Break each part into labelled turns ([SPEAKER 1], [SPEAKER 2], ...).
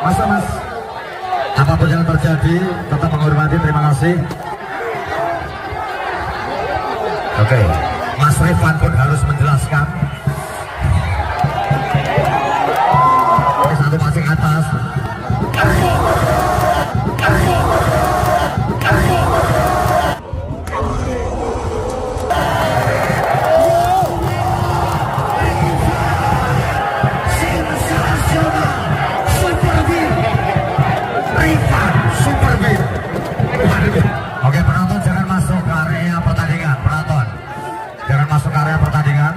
[SPEAKER 1] Mas, apapun yang terjadi tetap menghormati, terima kasih. Oke, Mas Rifan pun harus menjelaskan. Oke, satu passing atas. Oke, penonton jangan masuk ke area pertandingan. Penonton jangan masuk ke area pertandingan.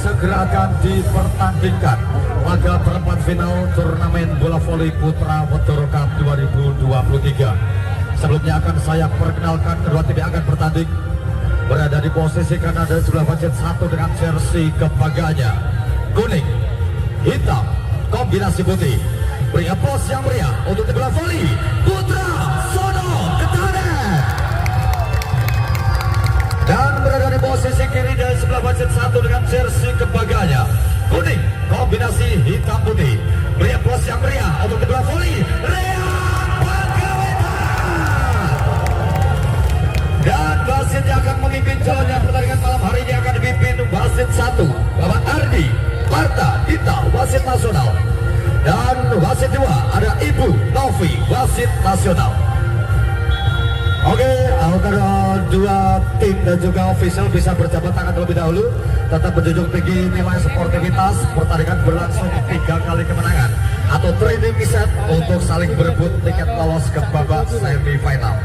[SPEAKER 1] Segera akan dipertandingkan laga perempat final turnamen bola voli putra Wetoro Cup 2023. Sebelumnya akan saya perkenalkan kedua tim yang akan bertanding. Berada di posisi kanan dan sebelah wasit satu dengan jersey kebanggaannya kuning, hitam, kombinasi putih. Beri aplaus yang meriah untuk tim bola voli putra Sono Ketanen. Dan berada di posisi kiri dan sebelah wasit satu dengan jersey kebanggaannya kuning, kombinasi hitam putih. Beri aplaus yang meriah untuk tim bola voli Reang Panggawetan. Dan wasit yang akan memimpin jalannya pertandingan malam hari ini akan dipimpin wasit satu Bapak Ardi Marta Dita, wasit nasional. Dan wasit dua ada Ibu Novi, wasit nasional. Oke, antara dua tim dan juga official bisa berjabat tangan terlebih dahulu. Tetap menjunjung tinggi nilai sportivitas. Pertandingan berlangsung 3 kali kemenangan atau 3 set untuk saling berebut tiket lolos ke babak semifinal.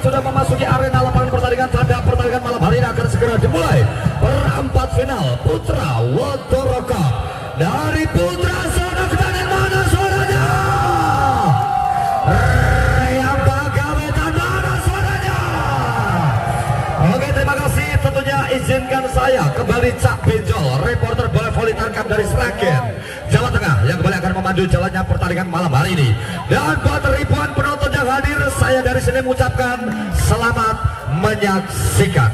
[SPEAKER 1] Sudah memasuki arena lapangan pertandingan. Tanda pertandingan malam hari ini akan segera dimulai. Perempat final putra Wetoro Cup dari putra Sono Ketanen, mana suaranya? Reang Panggawetan, mana suaranya? Oke, terima kasih. Tentunya izinkan saya kembali Cak Benjol, reporter bola voli tangkap dari Sragen, Jawa Tengah, yang kembali akan memandu jalannya pertandingan malam hari ini. Dan buat ribuan penonton yang hadir, saya dari sini mengucapkan selamat menyaksikan.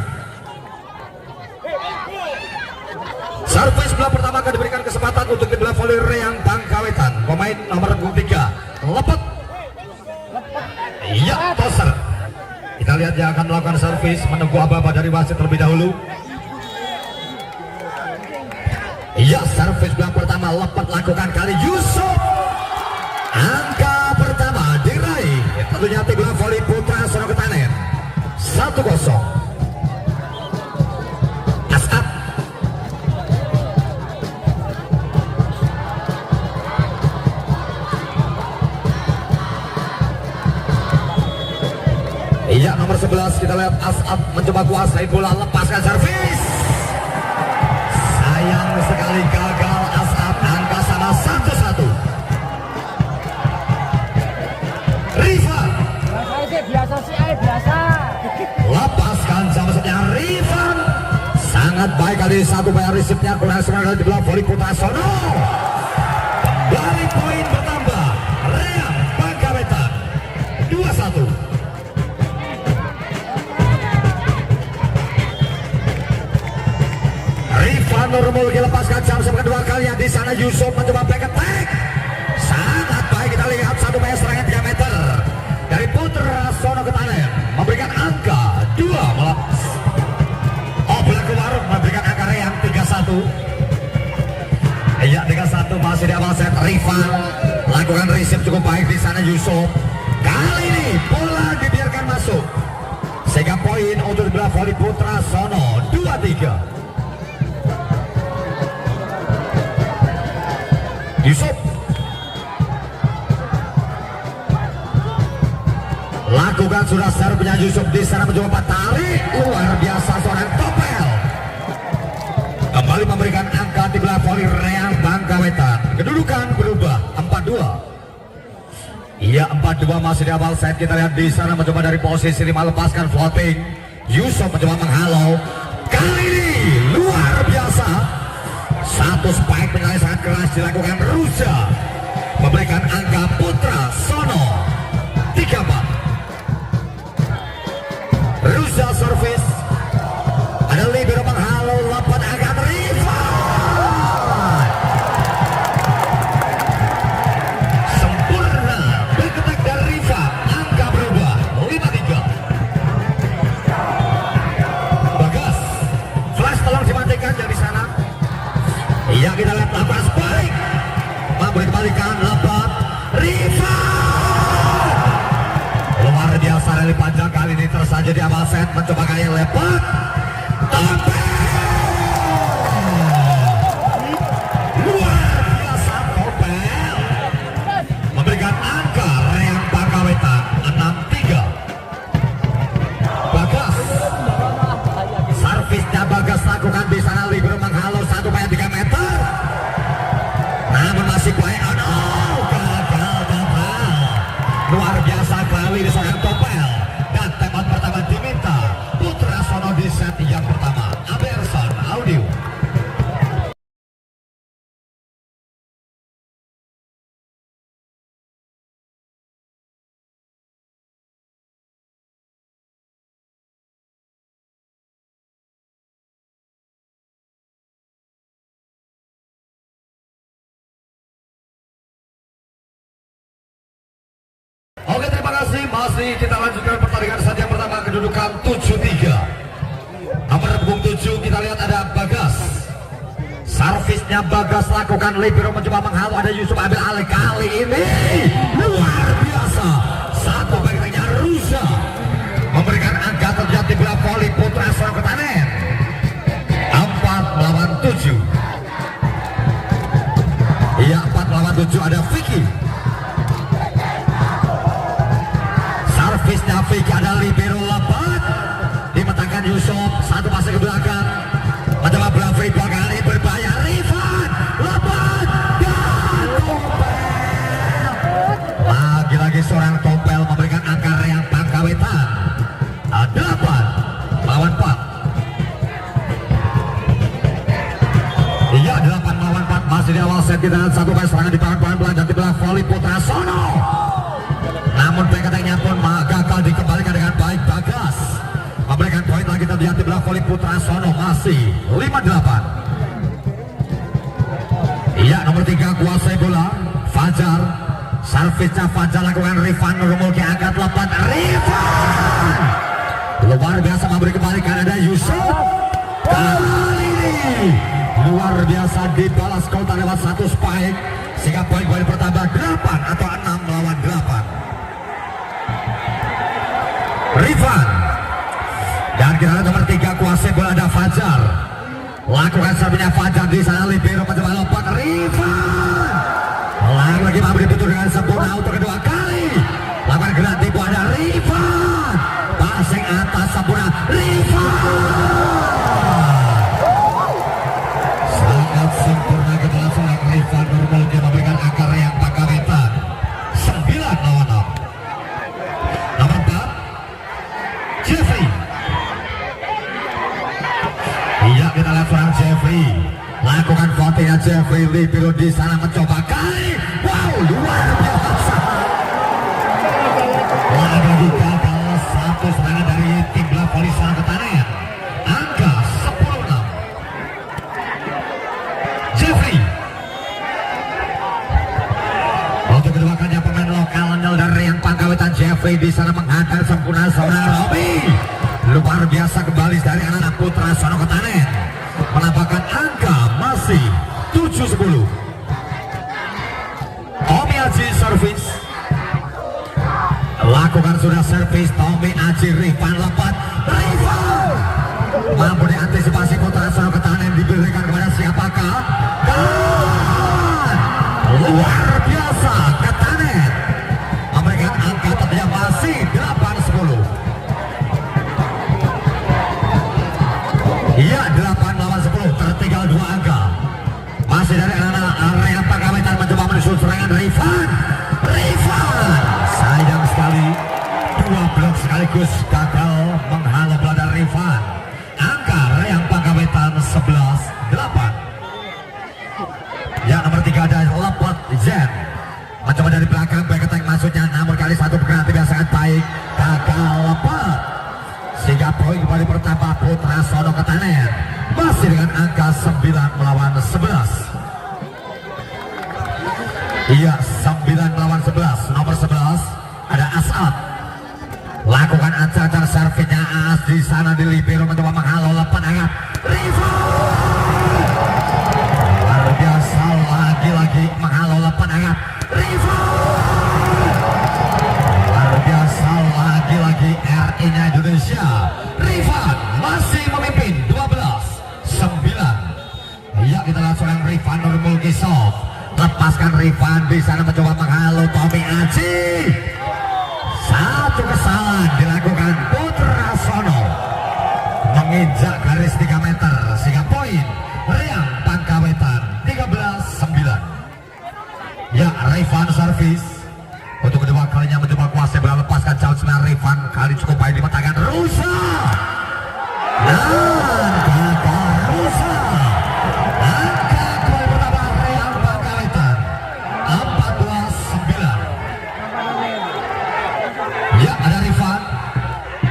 [SPEAKER 1] Servis bola pertama akan diberikan kesempatan untuk tim bola voli Reang Panggawetan. Pemain nomor 3 lepet. Iya, toser. Kita lihat dia akan melakukan servis, menunggu aba-aba dari wasit terlebih dahulu. Iya, servis bola pertama lepet lakukan kali Yusuf. Angka pertama diraih tentunya tim bola voli putra Sono Ketanen 1-0. Asap kita lihat As'ad mencoba kuasai bola, lepaskan servis. Sayang sekali gagal As'ad, angka sama 1-1. Rifan
[SPEAKER 2] biasa sih, biasa.
[SPEAKER 1] lepaskan sama saja Rifan. Sangat baik kali satu bayar risipnya, kurang semangat di belah voli Putra Sono. Kembali poin bertambah. Reang Bangkawetan 2-1. Rifan Nurmul dilepaskan jam kedua kalinya di sana. Yusuf mencoba back attack. Sangat baik, kita lihat satu bayar serangan 3 meter dari Putra Sono Ketanen memberikan angka 2 malah. Oh, pelaku warung memberikan angka Reang 3-1. Iya, 3-1 masih di awal set. Rifan lakukan receive cukup baik di sana. Yusuf kali ini bola dibiarkan masuk sehingga poin untuk di belah voli Putra Sono 2-3. Yusuf lakukan sudah servisnya. Yusuf di sana mencoba tarik luar biasa seorang Topel. Kembali memberikan angka di belah voli Reang Bangkawetan. Kedudukan berubah 4-2. Iya, 4-2 masih di awal set. Kita lihat di sana mencoba dari posisi 5 lepaskan floating. Yusuf mencoba menghalau. Kali ini luar biasa. Satu spike penilaian sangat keras dilakukan Ruza. Memberikan angka Putra Sono 3-4. Ruza service. Ada libero menghalau, lapan akan Rifan. Sempurna berketak dari Rifan. Angka berubah 5-3. Bagas flash tolong dimatikan dari sana. Iya, kita lihat lapan spike. Mampu dikembalikan lapan Rifan. Luar biasa rally panjang kali ini tersaji di awal set. Mencoba kali lepas. Topel. Luar biasa Topel. Memberikan angka Reang Bangkawetan 6-3. Bagas. Servisnya Bagas lakukan di sana. Libero menghalau 1-3 meter. Namun masih baik. Oh no, gagal Topel. Luar biasa kali di seorang Topel. Dan tempat pertama diminta Putra Sono di set yang pertama. Aberson Audio. Oke, terima kasih. Masih kita lanjutkan pertandingan saja yang pertama, kedudukan 7-3. Nomor punggung 7 kita lihat ada Bagas. Servisnya Bagas lakukan, libero mencoba menghalau, ada Yusuf ambil alih. Kali ini luar biasa. Satu bagiannya Ruza memberikan angka terjadi bola voli Putra Sono Ketanen 4-7. Iya, 4-7 ada Vicky. Servisnya Vicky, ada libero lepas dimetangkan Yusuf, satu pasang ke belakang mencoba bola free 2 kali berbahaya. Rifan lepas dan Topel. Lagi-lagi seorang Topel memberikan angka Reang Bangkawetan 8-4. Iya, 8-4 masih di awal set. Kita lihat satu kali serangan di tangan pelan-pelan di belah voli Putra Sono. Namun PKT-nya pun gagal dikembalikan dengan baik. Bagas memberikan poin lagi terlihat di belah voli Putra Sono masih 5-8. Iya, nomor 3 kuasai bola Fajar. Servisnya Fajar lakukan Rifan Nurmul angkat lepas. Rifan luar biasa memberi kembalikan, ada Yusuf. Kali ini luar biasa dibalas counter lewat satu spike sehingga poin-poin bertambah 8 atau 6-8. Rifan dan kita lihat nomor 3 kuasai bola ada Fajar. Lakukan servisnya Fajar di sana, libero mencoba lompat. Rifan lagi mampu diputus dengan sempurna untuk kedua kali. Lakukan gerak tipu, ada Rifan passing atas Iya, kita lihat seorang Jeffrey lakukan fotonya. Jeffrey Libero di sana mencoba kali. Wow, luar biasa. Lagi gagal satu serangan dari tim bola voli Sono Ketanen. Angka 10-6. Jeffrey. Untuk kedua kalinya pemain lokal dari yang Pangkawetan. Jeffrey di sana menghantar sempurna seorang Robi. Luar biasa kembali dari anak putra Sono Ketanen. Menampakkan angka masih 7-10. Tommy Aji servis. Lakukan sudah servis Tommy Aji. Rifan lepat. Rifan mampu diantisipasi putra Sono Ketanen. Diberikan kepada siapakah? Dan luar biasa Ketanen memberikan angka tentunya masih 8-10. Iya, 8-10, tertinggal 2 angka. Masih dari anak area Pangkawetan mencoba menyusul serangan Rifan. Sayang sekali 2 blok sekaligus gagal menghalau bola dari Rifan. Angka Rayang Pangkawetan 11-8. Yang nomor 3 ada Lepot Zen. Mencoba dari belakang baik tank maksudnya, namun kali satu bergerak yang sangat baik. Gagal Lepot. Sehingga poin kembali bertambah putra Sono Ketanen. Masih dengan angka 9 melawan 11. Iya, 9 melawan 11. Nomor 11 ada Asad. Lakukan ancar-ancar servisnya. As di sana di libero mencoba menghalau lepas angkat. Rifan luar biasa, lagi-lagi menghalau lepas angkat. Rifan luar biasa, lagi-lagi RI-nya Indonesia. Rifan masih memimpin 12-9. Ya, kita lihat seorang Rifan Nurmul Kisov. Lepaskan Rifan di sana mencoba menghalau Tommy Aji. Satu kesalahan dilakukan putra Sono menginjak garis 3 meter sehingga poin Rayang Pangkawetan 13-9. Ya, Rifan servis untuk kedua kalinya mencoba kuasai bola, lepaskan jauh sebenarnya. Rifan kali cukup baik di tangan Rusa dan gagal Rusa. Angka gol pertama Rayang Pangkawetan 14-9. Ya, ada Rifan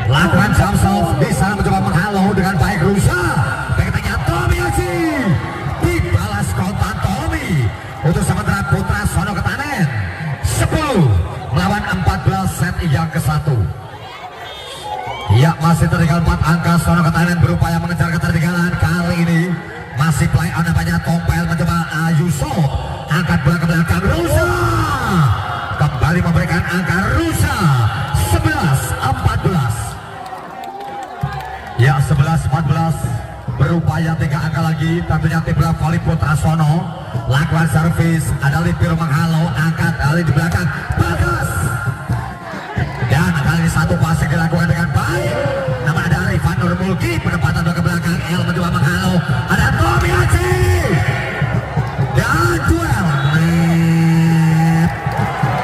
[SPEAKER 1] lakukan jump shot di sana mencoba menghalau dengan baik Rusa. Beketnya Tommy Aji dibalas kontan Tommy untuk sementara putra Sono Ketanen 10 melawan 14 set yang ke-1. Ya, masih tertinggal 4 angka. Sono Ketanen berupaya mengejar ketertinggalan. Kali ini masih play on namanya Tompel mencoba Yusuf. Angkat bola ke belakang Rusa. Kembali memberikan angka Rusa 11-14. Ya, 11-14 berupaya 3 angka lagi. Tentunya tim bola voli putra Sono. Lakukan servis, ada Libero menghalau, angkat Ali di belakang Bagas. Dan kali ini satu passing dilakukan dengan baik. Nama ada Rifan Nurmulki, penempatan ke belakang. El mencoba menghalau, ada Tommy Aji. Dan duel net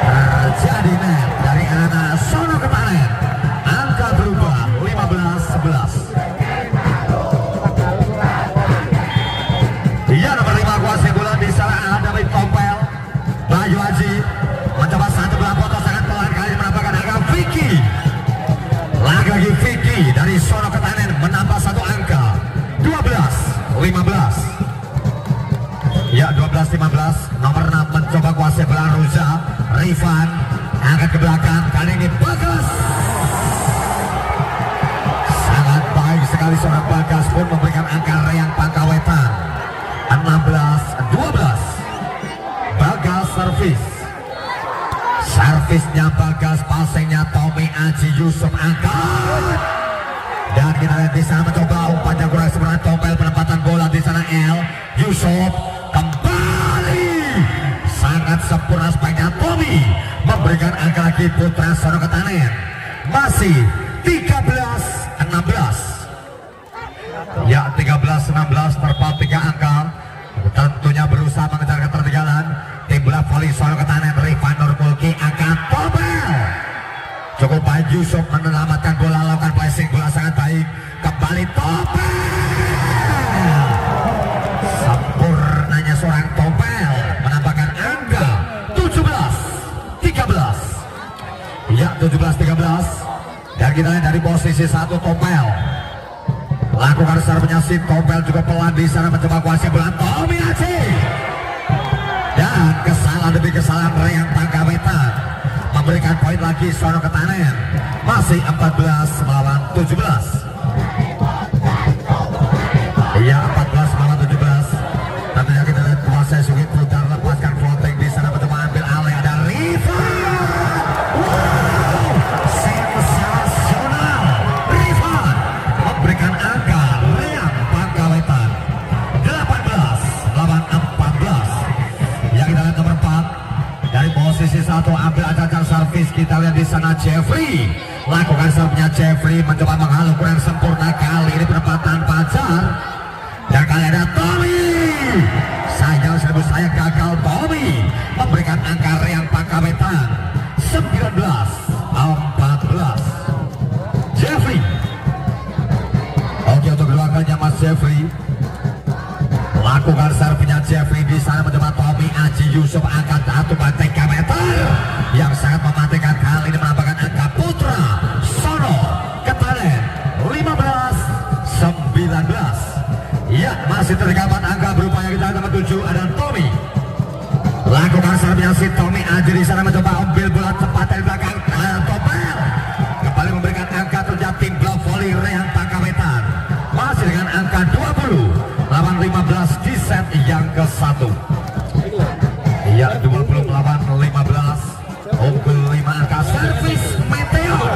[SPEAKER 1] terjadi net dari anak Sono Ketanen. Angka berubah 15-11. Iya, nomor 5 kuasai bola di sana ada Tompel. Bayu Aji mencoba satu bola potong sangat pelan, kali ini menampakkan angka Vicky. Lagi-lagi Vicky dari Sono Ketanen menambah 1 angka 12-15. Ya, 12-15. Nomor 6 mencoba kuasai bola Ruza. Rifan angkat ke belakang, kali ini Bagas. Sangat baik sekali seorang Bagas pun memberikan angka Rayang Pangkawetan 16-12. Bagas servis. Servisnya Bagas, passingnya Tommy Aji. Yusuf angkat. Dan kita lihat di sana mencoba umpannya kurang sempurna Tompel, penempatan bola di sana El. Yusuf kembali. Sangat sempurna sebaiknya Tommy memberikan angka lagi putra Sono Ketanen. Masih 13-16. Ya, 13-16 terpaut 3 angka. Tentunya berusaha mengejar ketertinggalan tim bola voli Sono Ketanen. Rifan Nurmulki angkat Tompel. Cukup baik Yusuf menyelamatkan bola, lakukan placing bola sangat baik. Kembali Tompel. 18-13. Dan kita lihat dari posisi 1 Topel. Lakukan servisnya si Topel juga pelan di sana mencoba kuasai bola Tommy Aji. Dan kesalahan demi kesalahan Reyang Pangkawetan memberikan poin lagi Sono Ketanen. Masih 14 melawan 17. Iya 14 melawan 17. Tentunya kita lihat kuasai Sugi putar lepaskan floating di sana mencoba ambil alih ada Rifan. Wow, sensasional. Rifan memberikan angka Reyang Pangkawetan 18 melawan 14. Yang kita lihat nomor 4 dari posisi 1 ambil ajakan servis. Kita lihat di sana Jeffrey lakukan servisnya Jeffrey mencoba menghalau kurang sempurna kali ini penempatan Pajar. Dan kali ada Tommy. Sayang seribu saya gagal. Tommy memberikan angka Reyang Pangkawetan 19-14. Jeffrey. Oke, untuk kedua kalinya Mas Jeffrey. Lakukan servisnya Jeffrey di sana mencoba Tommy Aji Yusuf angkat 1 meter yang sangat mematikan. Kali ini menambahkan angka Putra Sono Ketanen 15-19. Ya, masih terdapat angka berupaya kita nomor 7 ada Tommy. Lakukan servisnya si Tommy Aji di sana mencoba ambil bola tepat dari belakang. Topel kembali memberikan angka terjadi tim blok volley Reyang Pangkawetan masih dengan angka 20 lawan 15 di set yang ke-1. Iya 20 lawan 15. Unggul 5 angka servis Meteor.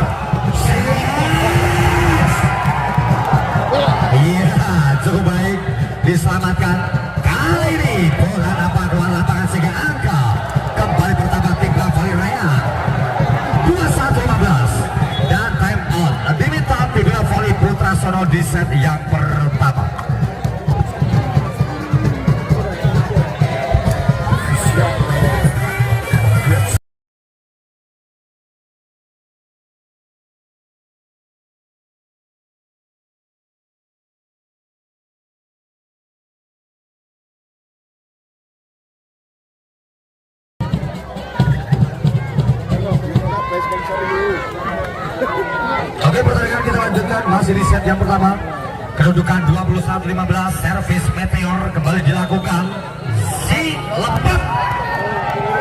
[SPEAKER 1] Iya cukup baik diselamatkan. Kali ini bola dapat keluar lapangan sehingga angka kembali bertambah tim blok volley Reyang 21-15. Dan time out diminta tim blok volley Putra Sono di set yang pertama. Oke, pertandingan kita lanjutkan masih di set yang pertama. Kedudukan 21-15. Servis Meteor kembali dilakukan. Si lepas.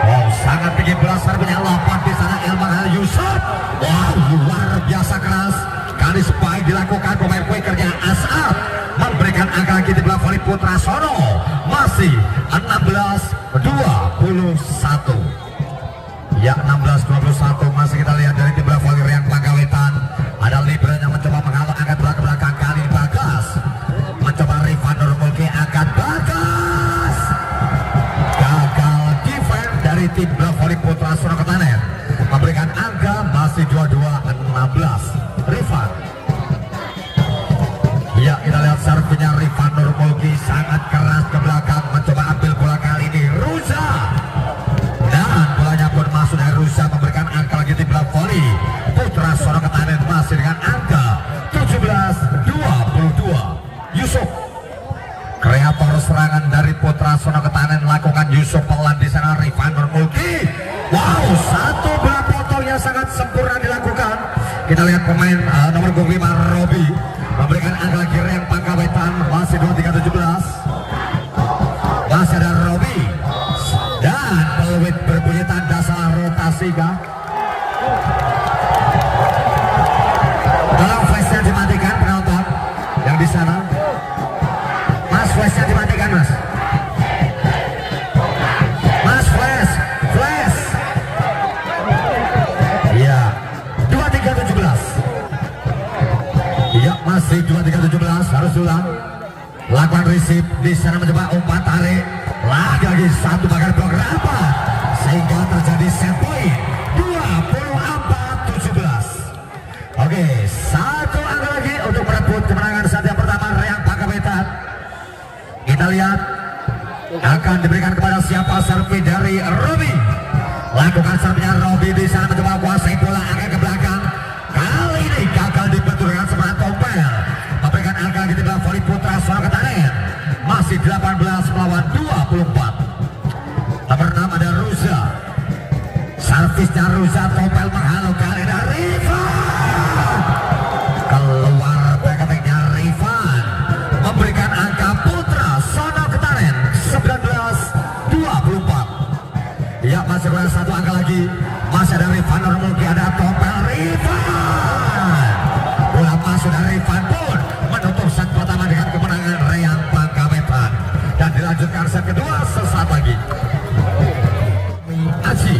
[SPEAKER 1] Wow, sangat tinggi bola servisnya lepas di sana Elman Yusuf. Wow, luar biasa keras. Kali spike dilakukan pemain pointernya As'ad memberikan angka lagi di bola volley Putra Sono. Masih 16-21. Ya 16-21 masih kita lihat dari tim bola volley Reyang Pangkawetan. Ada Libra yang mencoba menghalau angkat bola ke belakang. Kali ini Bagas mencoba Rifan Nurmulki angkat Bagas. Gagal defense dari tim bola volley Putra Sono Ketanen memberikan angka masih 22-16. Rifan. Ya kita lihat servisnya Rifan Nurmulki sangat keras ke belakang mencoba ambil bola kali ini Ruza. Dan bolanya pun masuk dari Rusa memberikan angka lagi tim bola volley Putra Sono Ketanen masih dengan angka 17-22. Yusuf kreator serangan dari Putra Sono Ketanen lakukan Yusuf pelan di sana Rifan Nurmulki. Wow, satu bola potong yang sangat sempurna dilakukan. Kita lihat pemain nomor 5 Robi memberikan angka lagi Reyang Pangkawetan masih 23-17. Masih ada Robi. Dan peluit berbunyi tanda salah rotasi kah? Tolong flashnya dimatikan penonton yang di sana. Mas flashnya dimatikan mas. Mas flash. Iya 23-17. Iya masih 23-17 harus ulang. Lakukan receive di sana mencoba umpan tarik. Lagi satu bakar blok rapat sehingga terjadi set point 24-17. Oke, satu angka lagi untuk merebut kemenangan set yang pertama Reyang Pangkawetan. Kita lihat akan diberikan kepada siapa servis dari Robi. Lakukan servisnya Robi di sana mencoba kuasai bola angkat ke belakang. Kali ini gagal dibetulkan sebelah Topel. Memberikan angka di bola volley Putra Sono Ketanen. Masih 18 melawan 24. Nomor 6 ada Ruza. Servisnya Ruza Topel menghalau kali dari Aji, masih ada Rifan Nurmulki, ada Tompel Rifan. Bola masuk dari Rifan pun menutup set pertama dengan kemenangan Reyang Pangkawetan. Dan dilanjutkan set kedua sesaat lagi. Aji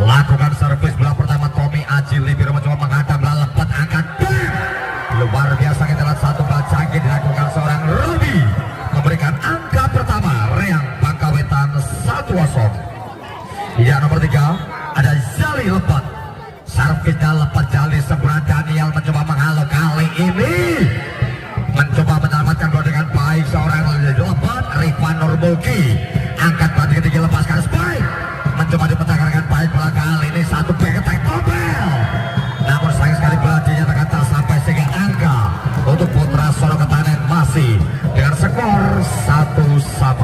[SPEAKER 1] lakukan servis bola pertama. Tommy Aji libero mencoba menghadap bola lepat angkat bang. Luar biasa, kita lihat satu bola canggih dilakukan seorang Robi memberikan angka pertama Reyang Pangkawetan 1-0. Ya, nomor 3 ada Jali lepat, servisnya lepat Jali sempurna. Daniel mencoba menghalau, kali ini mencoba menyelamatkan bola dengan baik seorang lepat Rifan Nurmulki. Angkat batu ketiga, lepaskan spike, mencoba dipecahkan dengan baik bola kali ini. Satu back attack Tompel, namun sayang sekali bola dinyatakan tak sampai sehingga angka untuk Putra Solo Ketanen masih dengan skor 1-1.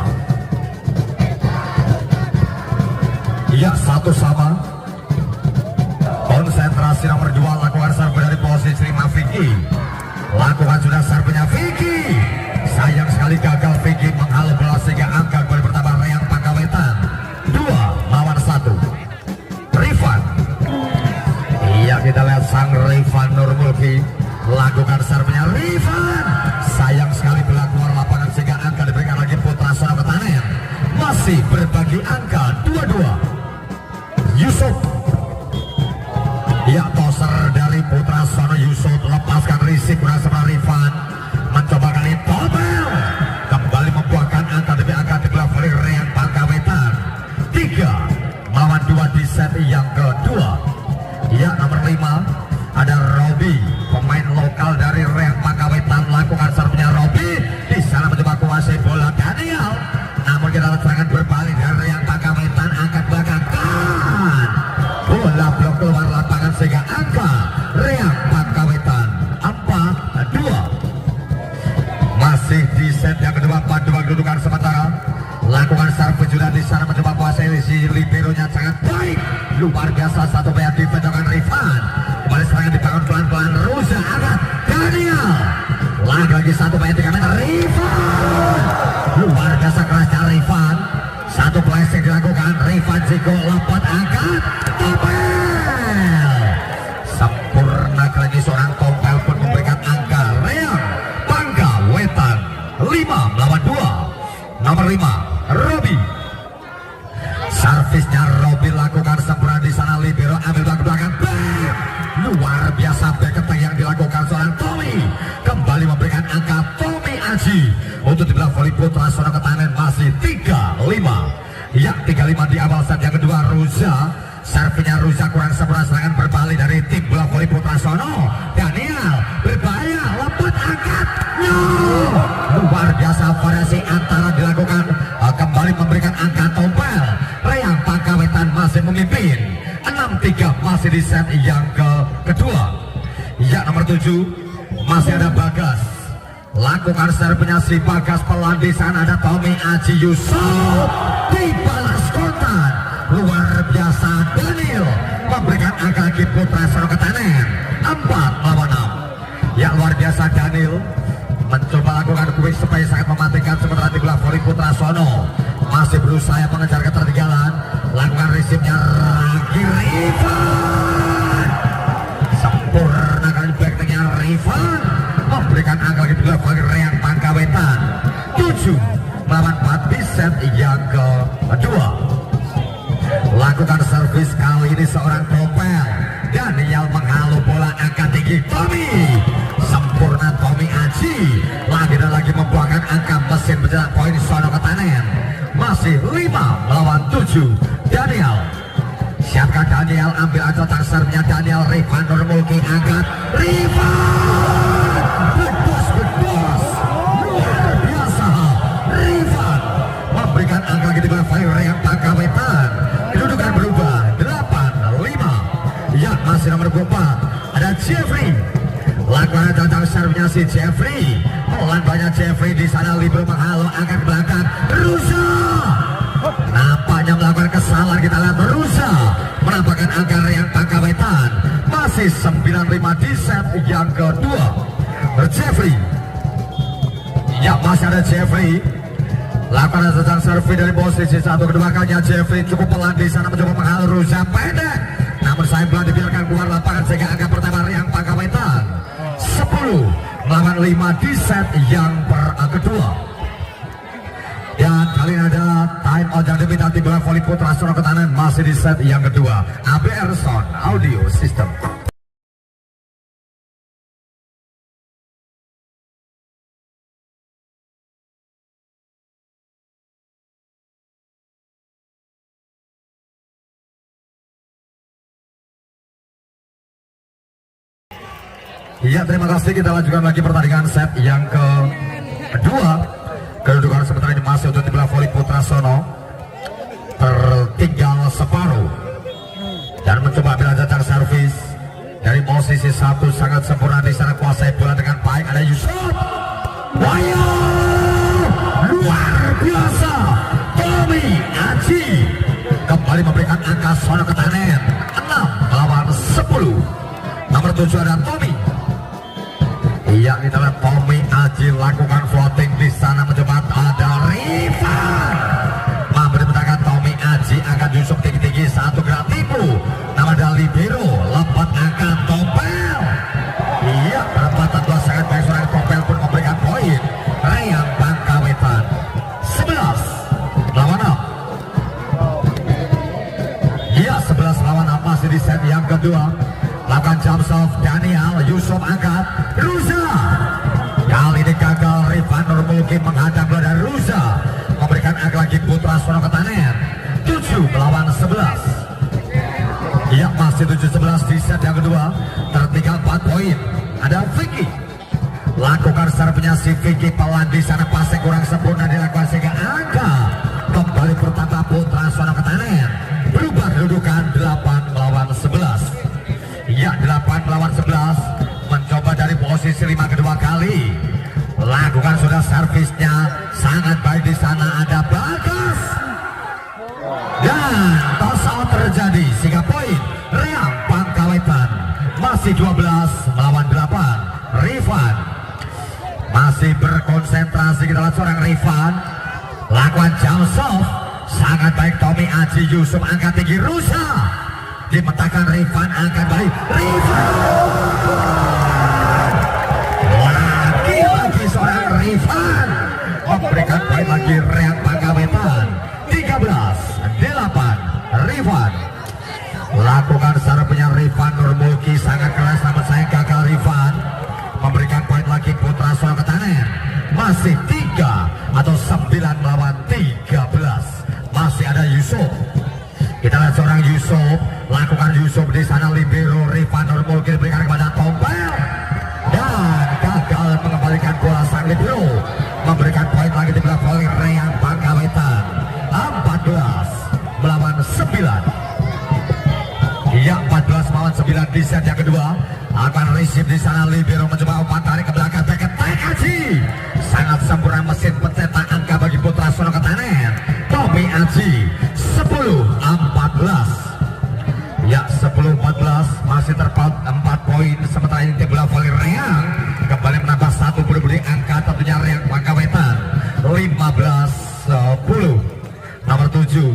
[SPEAKER 1] Ya, 1-1. Konsentrasi nomor 2, lakukan serve dari posisi 5 Vicky. Lakukan sudah serve-nya Vicky. Sayang sekali gagal Vicky menghalau bola sehingga angka gol pertama Reyang Pangkawetan 2-1. Rifan. Iya, kita lihat sang Rifan Nurmulki lakukan serve-nya Rifan. Sayang sekali bola keluar lapangan sehingga angka diberikan lagi Putra Solo Ketanen. Masih berbagi angka 2-2. Yusuf. Ya, toser dari Putra Sono. Yusuf lepaskan risik bersama Rifan, mencoba kali Tompel kembali membuahkan angka demi angka di bola voli Reyang Pangkawetan 3-2 di set yang kedua. Ya, nomor 5 ada Robi, pemain lokal dari Reyang Pangkawetan. Lakukan serve-nya Robi, di sana mencoba kuasai bola Daniel, namun kita lihat serangan berbalik dari Reyang Pangkawetan. Angkat belakang kan, bola blok keluar lapangan sehingga angka Reyang Pangkawetan 4-2. Masih di set yang kedua, 4-2 kedudukan sementara. Lakukan serve juga di sana mencoba kuasai si liberonya sangat baik. Luar biasa, satu bayar dipecahkan Rifan. Kembali serangan dibangun pelan-pelan. Ruza angkat Daniel. Lagi satu bayar 3 meter Rifan. Luar biasa kerasnya Rifan. Satu flashing dilakukan Rifan. Jiko lepat angkat Tompel. Sempurna lagi seorang Tompel pun memberikan angka Reyang Pangkawetan 5-2. Nomor 5 Robi. Servisnya Robi lakukan sempurna di sana. Libero ambil belakang. Luar biasa back attack yang dilakukan seorang Tommy. Kembali memberikan angka Tommy Aji untuk di belakang voli Putra Solo Ketanen masih 3-5. Ya, 3-5 di awal set yang kedua. Ruza, servinya Ruza kurang sempurna, serangan berbalik dari tim bola voli Putra Sono. Daniel berbahaya, lepas angkat. No! Luar biasa variasi antara dilakukan, kembali memberikan angka Tompel. Reyang Pangkawetan masih memimpin 6-3 masih di set yang kedua. Ya, nomor 7 masih ada Bagas. Lakukan servisnya si Bagas pelan, di sana ada Tommy Aji. Yusuf dibalas kontan. Luar biasa Daniel memberikan angka lagi Putra Solo Ketanen 4-6. Ya, luar biasa Daniel mencoba lakukan quick supaya sangat mematikan, sementara di bola voli Putra Sono masih berusaha mengejar ketertinggalan. Lakukan resipnya lagi Rifan. Sempurna kali back-nya Rifan memberikan angka lagi di bola voli Reyang Pangkawetan 7-4 di set yang kedua. Lakukan servis kali ini seorang Tompel. Daniel menghalau bola angka tinggi Tommy. Sempurna Tommy Aji lagi dan lagi membuahkan angka mesin mencetak poin Sono Ketanen masih 5-7. Daniel, siapkan Daniel, ambil aja serve-nya Daniel. Rifan Nurmulki angkat Rifan. Bebas luar biasa. Rifan memberikan angka lagi di bola voli Reyang Pangkawetan. Kedudukan berubah 8-5. Ya, masih nomor 4 ada Jeffrey. Lakukan tentang serve-nya si Jeffrey. Pelan banyak Jeffrey di sana. Libero menghalau angkat belakang. Ruza nampaknya melakukan kesalahan. Kita lihat Ruza menampakkan angka Reyang Pangkawetan masih 9-5 di set yang kedua. Jeffrey. Ya, masih ada Jeffrey. Lakukan sejak servis dari posisi satu, kedua kalinya Jeffrey cukup pelan di sana mencoba menghalau Ruza pendek, namun sayang pelan dibiarkan keluar lapangan sehingga angka pertama Riang Pangkawetan 10 melawan 5 di set yang kedua. Dan kali ini ada time out yang diminta tim bola voli putra Sono Ketanen masih di set yang kedua. ABR Sound Audio System. Ya, terima kasih. Kita lanjutkan lagi pertandingan set yang kedua. Kedudukan sementara ini masih untuk tim bola voli putra Sono tertinggal separuh dan mencoba ambil jajak servis dari posisi satu sangat sempurna di sana, kuasai bola dengan baik. Ada Yusuf, waya luar biasa. Tommy Aji kembali memberikan angka Sono Ketanen 6 melawan 10. Nomor 7 ada Tommy. Iya, kita lihat Tommy Aji lakukan floating di sana mencoba ada Rifan. Memberi menangkan Tommy Aji angkat Yusuf tinggi-tinggi satu gerak tipu. Nama ada libero lempat angkat Topel. Iya, perempatan dua sangat baik, seorang Topel pun memberikan poin. Riang Pangkawetan 11 lawan 6. Iya, 11 lawan 6 masih di set yang kedua. Lakukan jump serve Daniel, Yusuf angkat Ruza. Kali ini gagal, Rifan Nurmulki menghadang bola dari Ruza, memberikan angka lagi putra Sono Ketanen 7 melawan 11. Iya, masih 7-11 di set yang kedua. Tertinggal 4 poin. Ada Vicky. Lakukan servisnya si Vicky pelan di sana, pasnya kurang sempurna dilakukan sehingga angka kembali bertambah putra Sono Ketanen. Berubah kedudukan 8 melawan 11. Ya, 8 melawan 11. Mencoba dari posisi 5 kedua kali. Lakukan sudah servisnya sangat baik di sana, ada Bagas. Dan toss out terjadi sehingga poin Riang Pangkawetan masih 12 melawan 8. Rifan masih berkonsentrasi, kita lihat seorang Rifan lakukan jump serve sangat baik. Tommy Aji, Yusuf angkat tinggi, Rusa dimetakan Rifan angkat baik. Rifan lagi seorang Rifan memberikan poin lagi. Riang Pangkawetan 13-8. Rifan lakukan servisnya Rifan Nurmulki sangat keras, namun sayang gagal. Rifan memberikan poin lagi putra Sono Ketanen masih 3 atau 9 melawan 13. Masih ada Yusuf. Kita lihat seorang Yusuf, lakukan Yusuf di sana libero. Rifan Nurmulki diberikan kepada Tompel dan gagal mengembalikan bola sang libero, memberikan poin lagi di belakang voli Riang Pangkawetan 14 melawan 9. Iya, 14 melawan 9 di set yang kedua. Akan receive di sana libero mencoba umpan tarik ke belakang, Tek Aji sangat sempurna mesin pencetak angka bagi putra Sono Ketanen. Tommy Aji 10-14. Ya, 10-14 masih terpaut 4 poin. Sementara ini tim bola voli Riang kembali menambah 1 beri angka tentunya Riang Pangkawetan 15-10. Nomor 7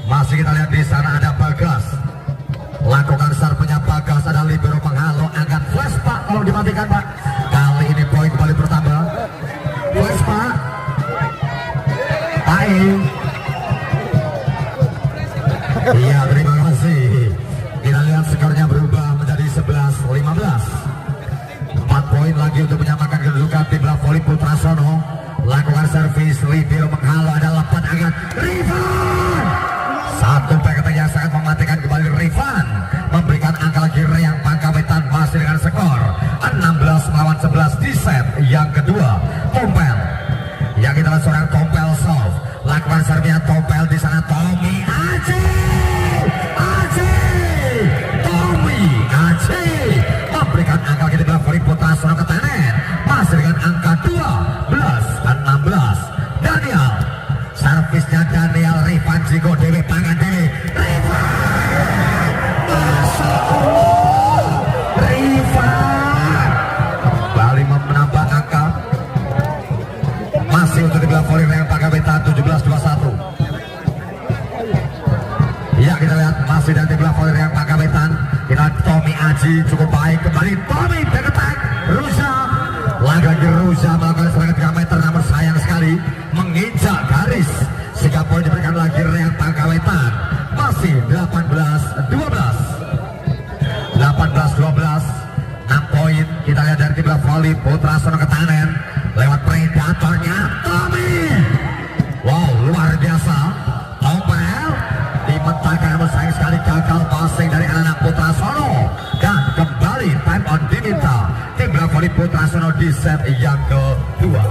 [SPEAKER 1] masih kita lihat di sana ada Bagas. Lakukan servisnya Bagas, ada libero menghalau angkat flash Pak, tolong dimatikan Pak. Kali ini poin kembali bertambah. Flash Pak. Iya, terima kasih. Kita lihat skornya berubah menjadi 11-15. 4 poin lagi untuk menyamakan kedudukan tim bola voli putra Sono. Lakukan servis libero menghalau, ada lepas angkat Rifan. Satu paketan yang sangat mematikan kembali. Rifan memberikan angka lagi. Riang Pangkawetan masih dengan skor 16 melawan 11 di set yang kedua. Tompel, yang kita lihat seorang Tompel solve. Lakukan servisnya Tompel di sana. Tommy Aji, Tommy Aji memberikan angka lagi di belakang voli putra Sono Ketanen masih dengan angka 12-16. Daniel, servisnya Daniel. Rifan Jigo Dewi Pangan Dewi. Rifan, Masya Allah, Rifan kembali menambah angka masih untuk di belakang voli Riang Pangkawetan 17 Aji cukup baik, kembali Tommy back attack. Rusa lagi Rusa melakukan serangan 3 meter, namun sayang sekali menginjak garis sehingga poin diberikan lagi Reak Pangkawetan. Masih 18-12 6 poin. Kita lihat dari tim voli Putra Sono Ketanen lewat predatornya Tommy. Wow, luar biasa. Tompel dimentahkan, namun sayang sekali gagal passing dari anak Putra Sono, dan kembali time on diminta tim voli Putra Sono di set yang kedua.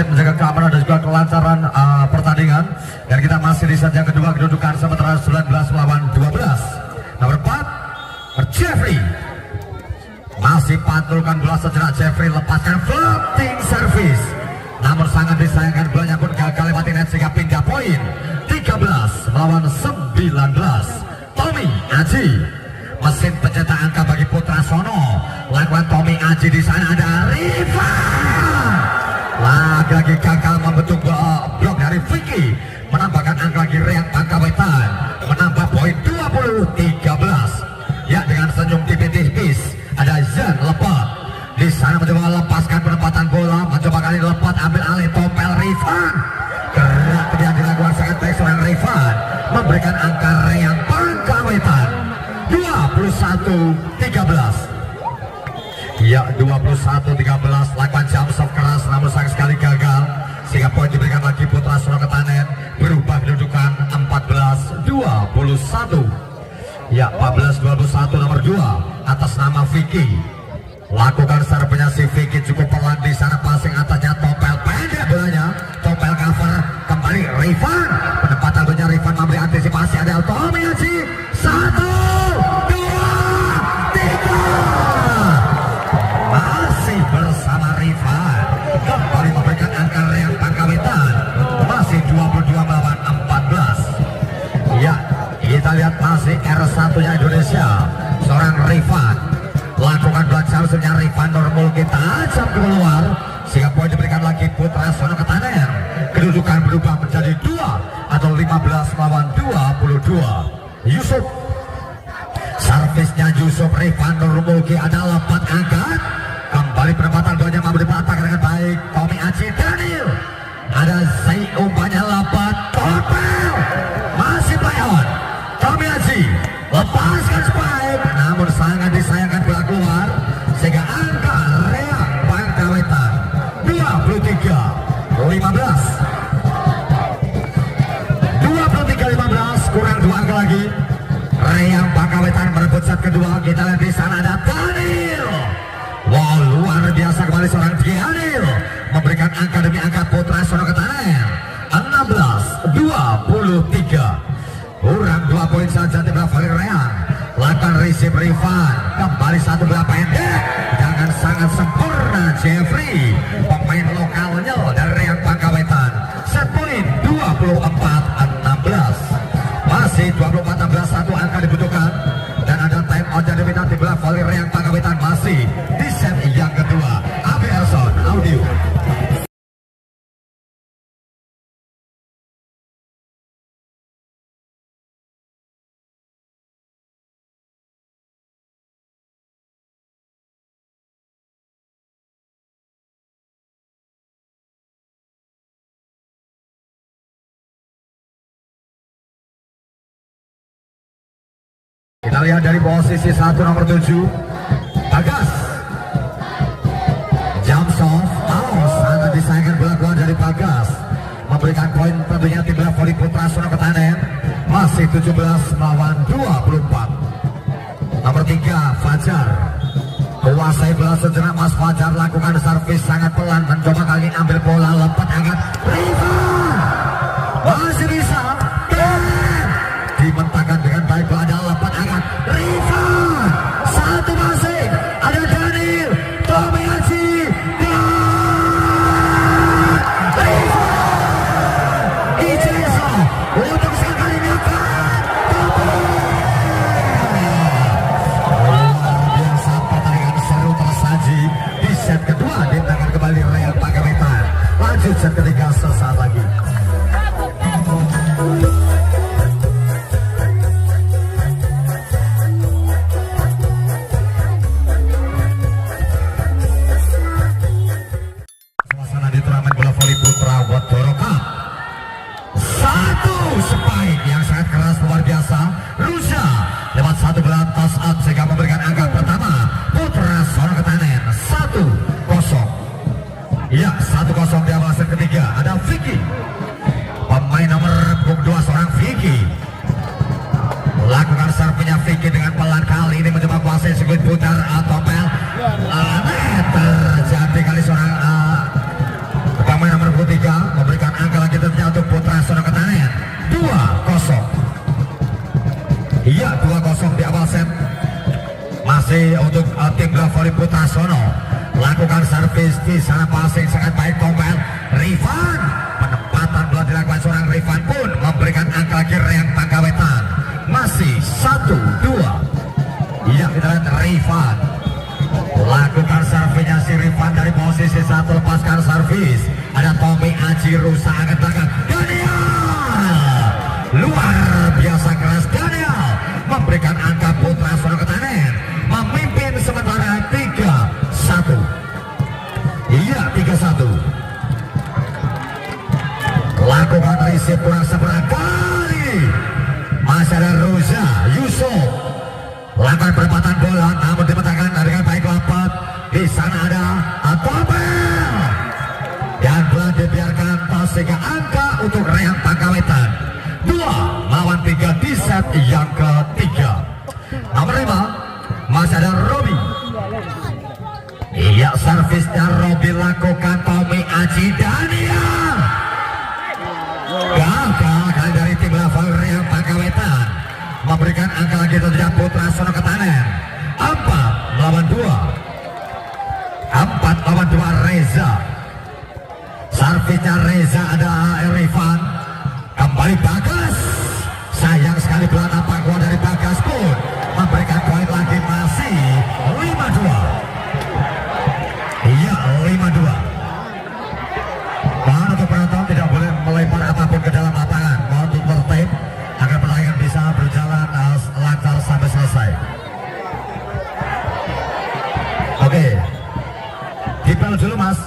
[SPEAKER 1] Menjaga keamanan dan juga kelancaran pertandingan, dan kita masih di set yang kedua, kedudukan sementara 19 melawan 12. Nomor 4 Jeffrey masih pantulkan bola sejenak. Jeffrey lepaskan floating service, namun sangat disayangkan bolanya pun gagal lewati net sehingga pindah poin 13 melawan 19. Tommy Aji mesin pencetak angka bagi Putra Sono. Lakukan Tommy Aji, di sana ada Rifan. Lagi gagal membentuk blok dari Vicky, menambahkan angka lagi Reak Pangkawetan, menambah poin 20-13. Ya, dengan senyum tipis-tipis ada Zen lepas di sana, mencoba lepaskan penempatan bola, mencoba kali lepas, ambil alih Tompel Rifan. Gerak yang dilakukan sangat baik seorang Rifan, memberikan angka Reak Pangkawetan 21-13. Ya, 21-13. Lakukan jump shot keras, namun sayang sekali gagal sehingga poin diberikan lagi Putra Sono Ketanen, berubah kedudukan 14-21. Ya, 14-21 nomor 2 atas nama Vicky. Lakukan servisnya si Vicky cukup pelan, di sana passing atasnya Tompel, pendek bolanya, Tompel cover, kembali Rifan, penempatan bolanya Rifan memberi antisipasi, ada Tommy Aji. 1, 2, 3. Masih bersama Rifan, kembali memberikan angka Reak Pangkawetan, masih 22 melawan 14. Ya, kita lihat masih R1 nya Indonesia, seorang Rifan. Lakukan belajar sebenarnya Rifan normal, kita ajak keluar sehingga poin diberikan lagi Putra Sono Ketanen. Kedudukan berubah menjadi 2 atau 15 melawan 22. Yusuf, servisnya Yusuf, Rifan normal, ada lepat angkat, kembali penempatan bolanya mampu dipatahkan dengan baik Tommy Aji. Daniel, ada Zai umpannya lepat, Tompel masih play on. Tommy Aji lepaskan spike, namun sangat disayangkan bola keluar sehingga angka Reak Pangkawetan 23-15. 23-15, kurang 2 angka lagi. Reak Pangkawetan merebut set kedua. Kita lihat di sana ada Daniel. Wow, luar biasa kembali seorang Daniel, memberikan angka demi angka Putra Sono Ketanen 16-23. Kurang 2 poin saja tim voli Reak. Lakukan receive Rifan, kembali satu bola pendek dengan sangat sempurna Jeffrey, pemain lokalnya dari Reak Pangkawetan. Set poin 24-16. Masih 24-16, 1 angka dibutuhkan, dan ada time out yang diminta tim voli Reak Pangkawetan masih di set yang kedua. Abi Elson, audio. Kita lihat dari posisi 1 nomor 7 Bagas. Jump shot, sangat disayangkan bola keluar dari Bagas, memberikan poin tentunya tim voli Putra Sono Ketanen, masih 17 melawan 24. Nomor 3 Fajar, kuasai bola sejenak Mas Fajar, lakukan servis sangat pelan, mencoba kali ambil bola lepas angkat Rifan, masih bisa dimentahkan dengan baik, bola ada lepas angkat Rifan, satu masih ada Daniel, Tommy Aji, Lakukan servisnya Vicky dengan pelan kali ini mencoba kuasai sirkuit putar Tompel. Terjadi kali seorang pemain nomor 23 memberikan angka lagi tentunya untuk Putra Sono Ketanen 2-0. Iya 2-0 di awal set. Masih untuk tim Voli Putra Sono. Lakukan servis di sana, passing sangat baik Tompel. Rifan penempatan bola dilakukan seorang Rifan pun memberikan angka lagi Reyang Pangkawetan. Masih 1-2. Iya kita lihat Rifan lakukan servisnya si Rifan dari posisi 1, lepaskan servis. Ada Tommy Aji rusak angkat belakang. Daniel luar biasa keras. Daniel memberikan angka Putra Sono Ketanen memimpin sementara 3-1. Iya 3-1. Lakukan reset kurang seberapa kali. Masih ada Roza Yusuf. Lakukan perempatan bola namun dipetakan dengan baik lapat. Di sana ada Tompel. Dan bola dibiarkan sehingga angka untuk Reyang Pangkawetan 2-3 di set yang ketiga. Nomor 5 masih ada Robi. Iya servisnya Robi lakukan Tommy Aji. Daniel gagal kali dari tim level Reyang Pangkawetan memberikan angka lagi tentunya Putra Sono Ketanen 4-2. Reza. Servisnya Reza ada Rifan. Kembali Bagas. Sayang sekali bola nampak keluar dari Bagas pun memberikan poin lagi. Masih 5-2. Iya 5-2. Mohon untuk penonton tidak boleh melempar apapun ke dalam lapangan. Mohon untuk tertib agar pertandingan bisa berjalan lancar sampai selesai. Oke, dipel dulu mas.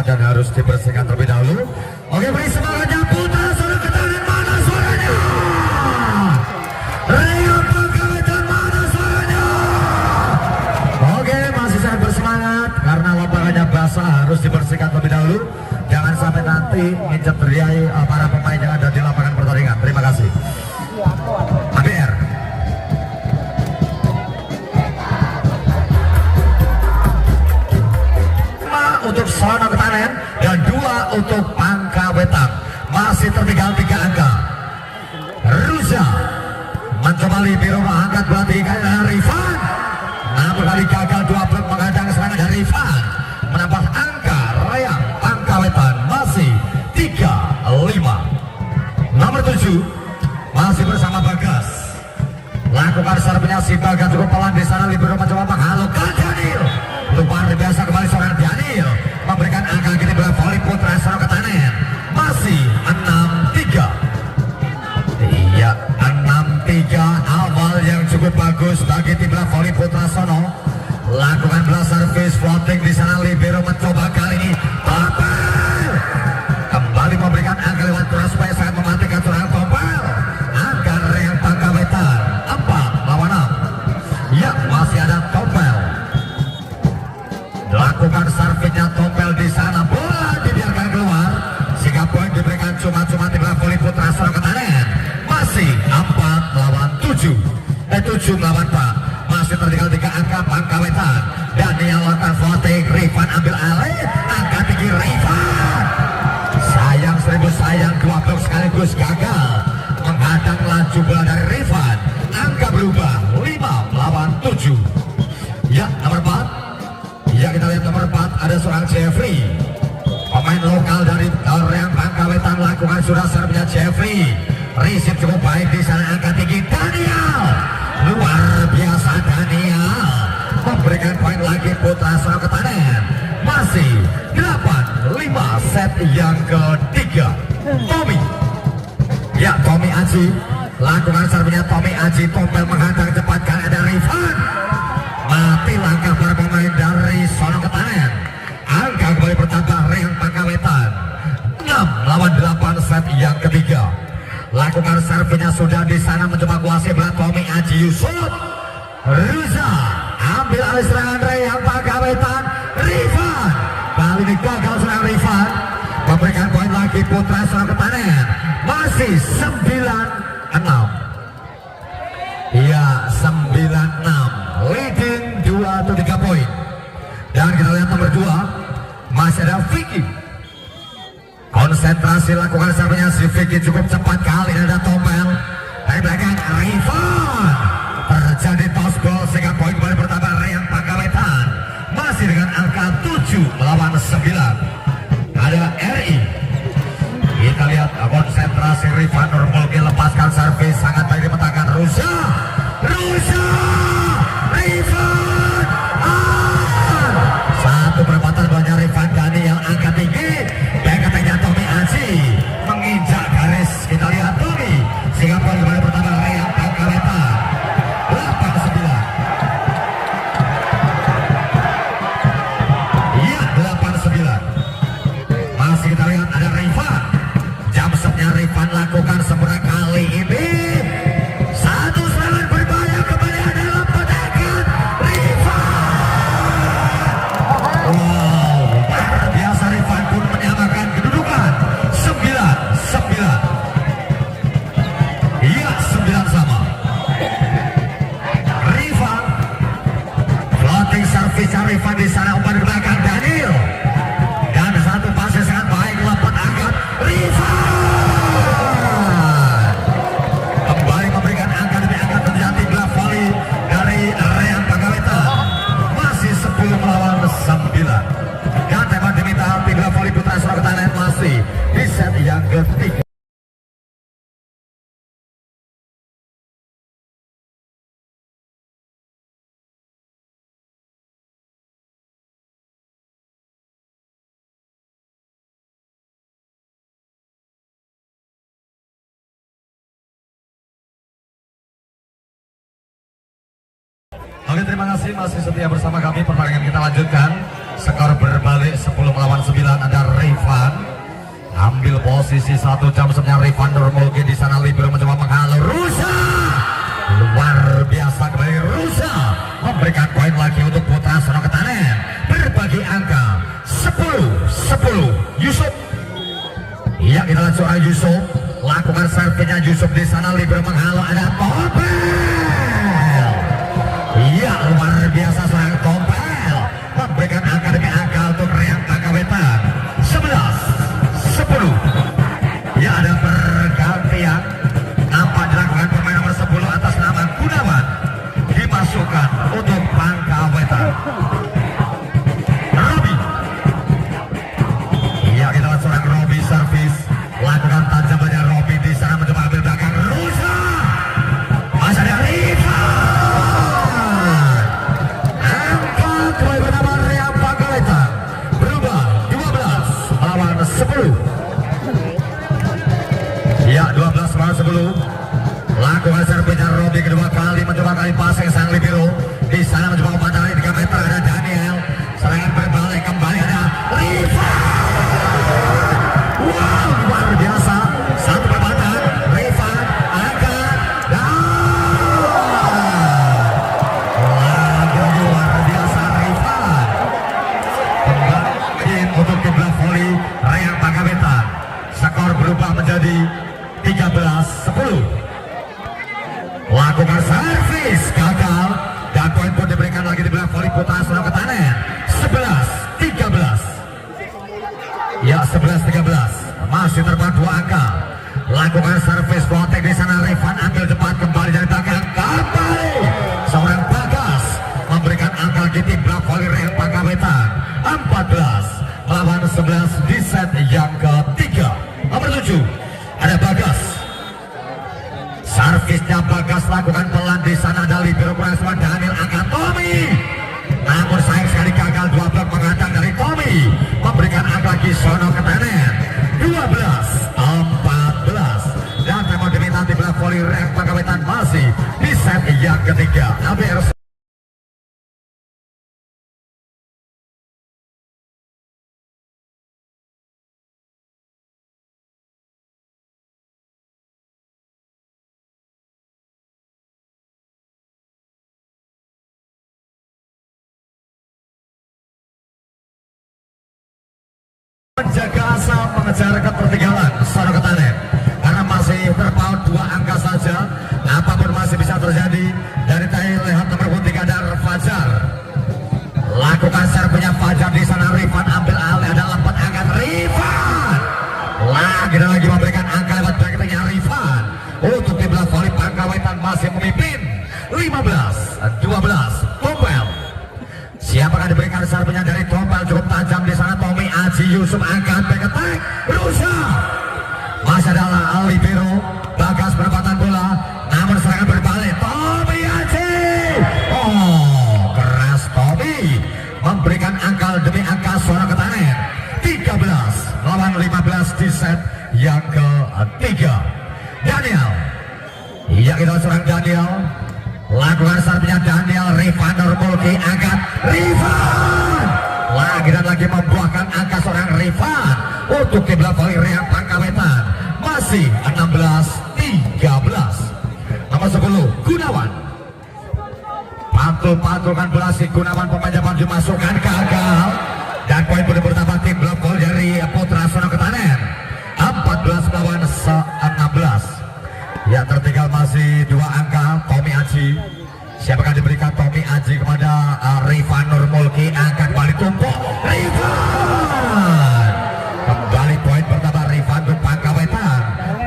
[SPEAKER 1] Dan harus dibersihkan terlebih dahulu. Oke, beri semangatnya Putra Sono Ketanen, mana suaranya? Reyang Pangkawetan, mana suaranya? Oke, masih sangat bersemangat karena lapangannya basah, harus dibersihkan terlebih dahulu. Jangan sampai nanti nginjek teriai para pemain yang ada di lapangan pertandingan. Terima kasih. ABR. Untuk Sono Ketanen dan 2 untuk Pangkawetan. Masih tertinggal 3 angka. Ruza mencoba libero mengangkat bola tinggi dari Rifan. Namun kali gagal 2 blok menghadang serangan dari Rifan. Menambah angka Reyang Pangkawetan masih 3-5. Nomor 7 masih bersama Bagas. Lakukan servisnya si Bagas cukup pelan di sana. Libero mencoba menghalukan Daniel. Luar biasa kembali seorang Daniel memberikan angka gini bola voli Putra Sono Ketanen masih 6-3. Iya 6-3. Awal yang cukup bagus bagi tim bola voli Putra Sono. Lakukan bola servis floating di sana. Libero mencoba kali ini Tompel kembali memberikan angka lewat kurang supaya sangat mematikan seorang Tompel. Angka Reyang Pangkawetan 4-6. Ya masih ada Tompel. Lakukan servisnya Tompel di sana, bola dibiarkan keluar sehingga poin diberikan cuma-cuma tim voli Putra Sono Ketanen masih 4-7. 7-4. Masih tertinggal 3 angka Pangkawetan. Daniel lakukan floating, Rifan ambil alih, angka tinggi Rifan. Sayang seribu sayang, 2 blok sekaligus gagal menghadang laju bola dari Rifan. Angka berubah 5-7. Ya nomor 4. Ya kita lihat nomor 4 ada seorang Jeffrey, pemain lokal dari Reyang Pangkawetan. Lakukan sudah servisnya Jeffrey Risip cukup baik di sana, angka tinggi Daniel. Luar biasa Daniel. Memberikan poin lagi Putra Sono Ketanen. Masih 8-5 set yang ketiga. Tommy. Ya, Tommy Aji. Lakukan servisnya Tommy Aji. Tompel menghadang cepat kali ada Rifan. Mati langkah para pemain dari Sono Ketanen. Angka kembali bertambah Rehan Pangkawetan. 6-8 set yang ketiga. Lakukan servisnya sudah di sana mencoba kuasai belah Tommy Aji Yusuf. Ruza ambil alih serangan Rehan Pangkawetan. Rifan. Kali ini gagal serangan Rifan. Memberikan poin lagi Putra Sono Ketanen. Masih 9-6. Ya, 9-6. Leading 2 atau 3 poin. Dan kita lihat nomor 2 masih ada Vicky. Konsentrasi lakukan servisnya si Vicky cukup cepat kali ada Tompel. Dari belakang Rifan. Terjadi toss ball sehingga poin kembali bertambah Rehan Pangkawetan. Masih dengan angka 7-9. Ada RI. Kita lihat konsentrasi Rifan Nurmulki lepaskan servis sangat baik dimentangkan Rusa. Rifan. Satu perempatan banyak Rifan Daniel angkat tinggi. Dan katanya Tommy Aji menginjak garis. Kita lihat Tommy sehingga poin kembali bertambah Rehan Pangkawetan 8-9. Iya 8-9. Masih kita lihat ada Rifan. Jamsetnya Rifan lakukan sempurna kali ini. Satu serangan berbahaya kembali ada lepedakan Rifan. Wow, luar biasa Rifan pun menyamakan kedudukan 9-9. Iya 9 sama. Rifan floating service Rifan di sana umpan ke belakang Daniel. Dan satu pasnya sangat baik lepet angkat Rifan. Kembali memberikan angka demi angka terjadi belah volley dari Rehan Pangkawetan. Masih 10-9. Dan tembak diminta di belah volley Putra Sono Ketanen masih di set yang ketiga. Oke, terima kasih masih setia bersama kami. Pertandingan kita lanjutkan. Skor berbalik 10-9. Ada Rifan ambil posisi 1 jam sebenarnya Rifan Nurmulki di sana libero mencoba menghalau Rusa. Luar biasa kembali Rusa memberikan poin lagi untuk Putra Sono Ketanen. Berbagi angka 10-10. Yusuf. Iya, kita lihat soal Yusuf. Lakukan servisnya Yusuf di sana libero menghalau ada Tompel. Iya, luar biasa seorang Tompel memberikan angka demi angka untuk Rehan Pangkawetan 11-10. Ya, ada pergantian nampak dilakukan pemain nomor 10 atas nama Gunawan dimasukkan untuk Pangkawetan. Robi. Iya, kita lihat seorang Robi servis lakukan tajamannya Robi di sana mencoba ambil belakang Rusa. Masih ada Rifan. Ya, 12-10. Lakukan servisnya Robi kedua kali mencoba kali passing sang libero di sana mencoba umpan dari 3 meter ada Daniel. Serangan berbalik kembali ada Rifan. Wow, luar biasa. Satu perempatan Rifan angkat dan luar biasa Rifan. Kembali untuk kiblat volley Rehan Pangkawetan. Skor berubah menjadi 13-10. Lakukan servis gagal dan poin pun diberikan lagi di belah volley Putra Sono Ketanen 11-13. Ya, 11-13. Masih terbang 2 angka. Lakukan servis floating di sana Rifan ambil cepat kembali dari belakang kembali seorang Bagas memberikan angka lagi tim belah volley Rehan Pangkawetan 14-11 di set yang ketiga. Nomor 7 ada Bagas. servisnya Bagas lakukan pelan di sana ada libero kurang semua Daniel angkat Tommy. Namun sayang sekali gagal dua blok menghantam dari Tommy. Memberikan angka lagi Sono Ketanen. 12-14 dan memang diminta di belah voli Reang Pangkawetan masih di set yang ketiga. ABR menjaga asa mengejar ketertinggalan Sono Ketanen karena masih terpaut dua angka saja. Apapun masih bisa terjadi. Dari tadi lihat nomor 3 Dar Fajar lakukan serbunya Fajar di sana. Rifan ambil alih ada lempat angkat Rifan lagi dan lagi memberikan angka lewat backnya Rifan untuk di belah voli Pangkawetan masih memimpin 15-12. Tompel siapakah diberikan serbunya dari Tompel cukup tajam di sana. Tommy Aji Yusuf angkat back attack Rusa masih adalah Alibero. Bagas penempatan bola namun serangan berbalik Tommy Aji. Oh keras Tommy memberikan angka demi angka Sono Ketanen. 13-15 di set yang ketiga. Daniel iya kita serang Daniel lakukan serbunya Daniel. Rifan Nurmulki angkat Rifan lagi dan lagi membuahkan angka seorang Rifan untuk di belah voli Reang Pangkawetan masih 16-13. Nomor 10 Gunawan pantul-pantulkan bola si Gunawan pemain Jepang dimasukkan gagal dan poin pun bertambah tim belah voli dari Putra Sono Ketanen 14-16. Ya tertinggal masih dua angka. Tommy Aji siapakah diberikan Tommy Aji kepada Rifan Nurmulki angkat kembali tumpuk Rifan kembali poin pertama Rifan untuk Pangkawetan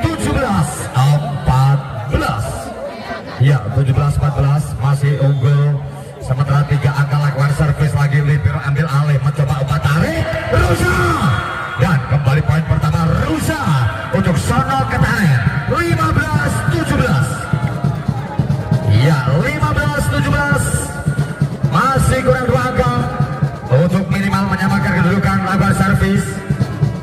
[SPEAKER 1] 17-14. Ya 17-14 masih unggul sementara 3 angka lakukan servis lagi. Libero ambil alih mencoba umpan tarik Rusa dan kembali poin pertama Rusa untuk Sono Ketanen 15-17. Ya 15-17 masih kurang 2 angka untuk minimal menyamakan kedudukan. Lakukan servis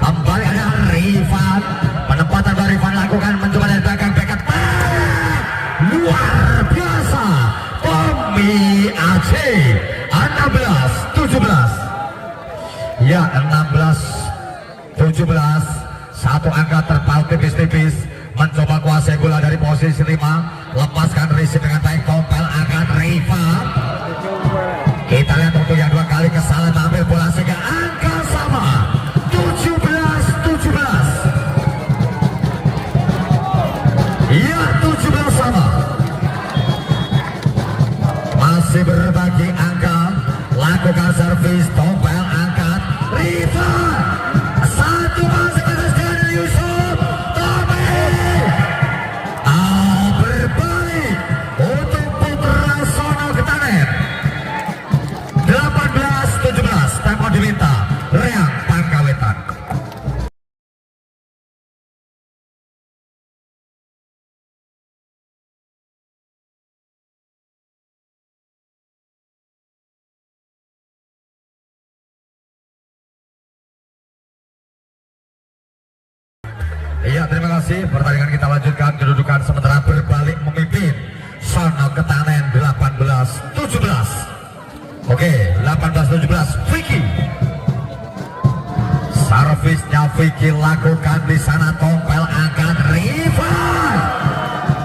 [SPEAKER 1] kembali ada Rifan penempatan dari Rifan lakukan mencoba dari belakang back attack luar biasa Tommy Aji 16-17. Ya 16-17 satu angka terpaut tipis-tipis mencoba kuasai bola dari posisi 5 lepaskan receive dengan baik. Tompel angkat Rifan kita lihat untuk yang 2 kali kesalahan mengambil bola sehingga angka sama 17-17. Ya 17 sama masih berbagi angka lakukan servis. Tompel angkat Rifan satu masih atas dari Yusuf Tommy berbalik untuk Putra Sono Ketanen 18-17. Tempo diminta Reang Pangkawetan. Iya terima kasih. Pertandingan kita lanjutkan. Kedudukan sementara berbalik memimpin Sono Ketanen 18-17. Oke 18-17. Vicky servisnya Vicky lakukan di sana. Tompel angkat Rifan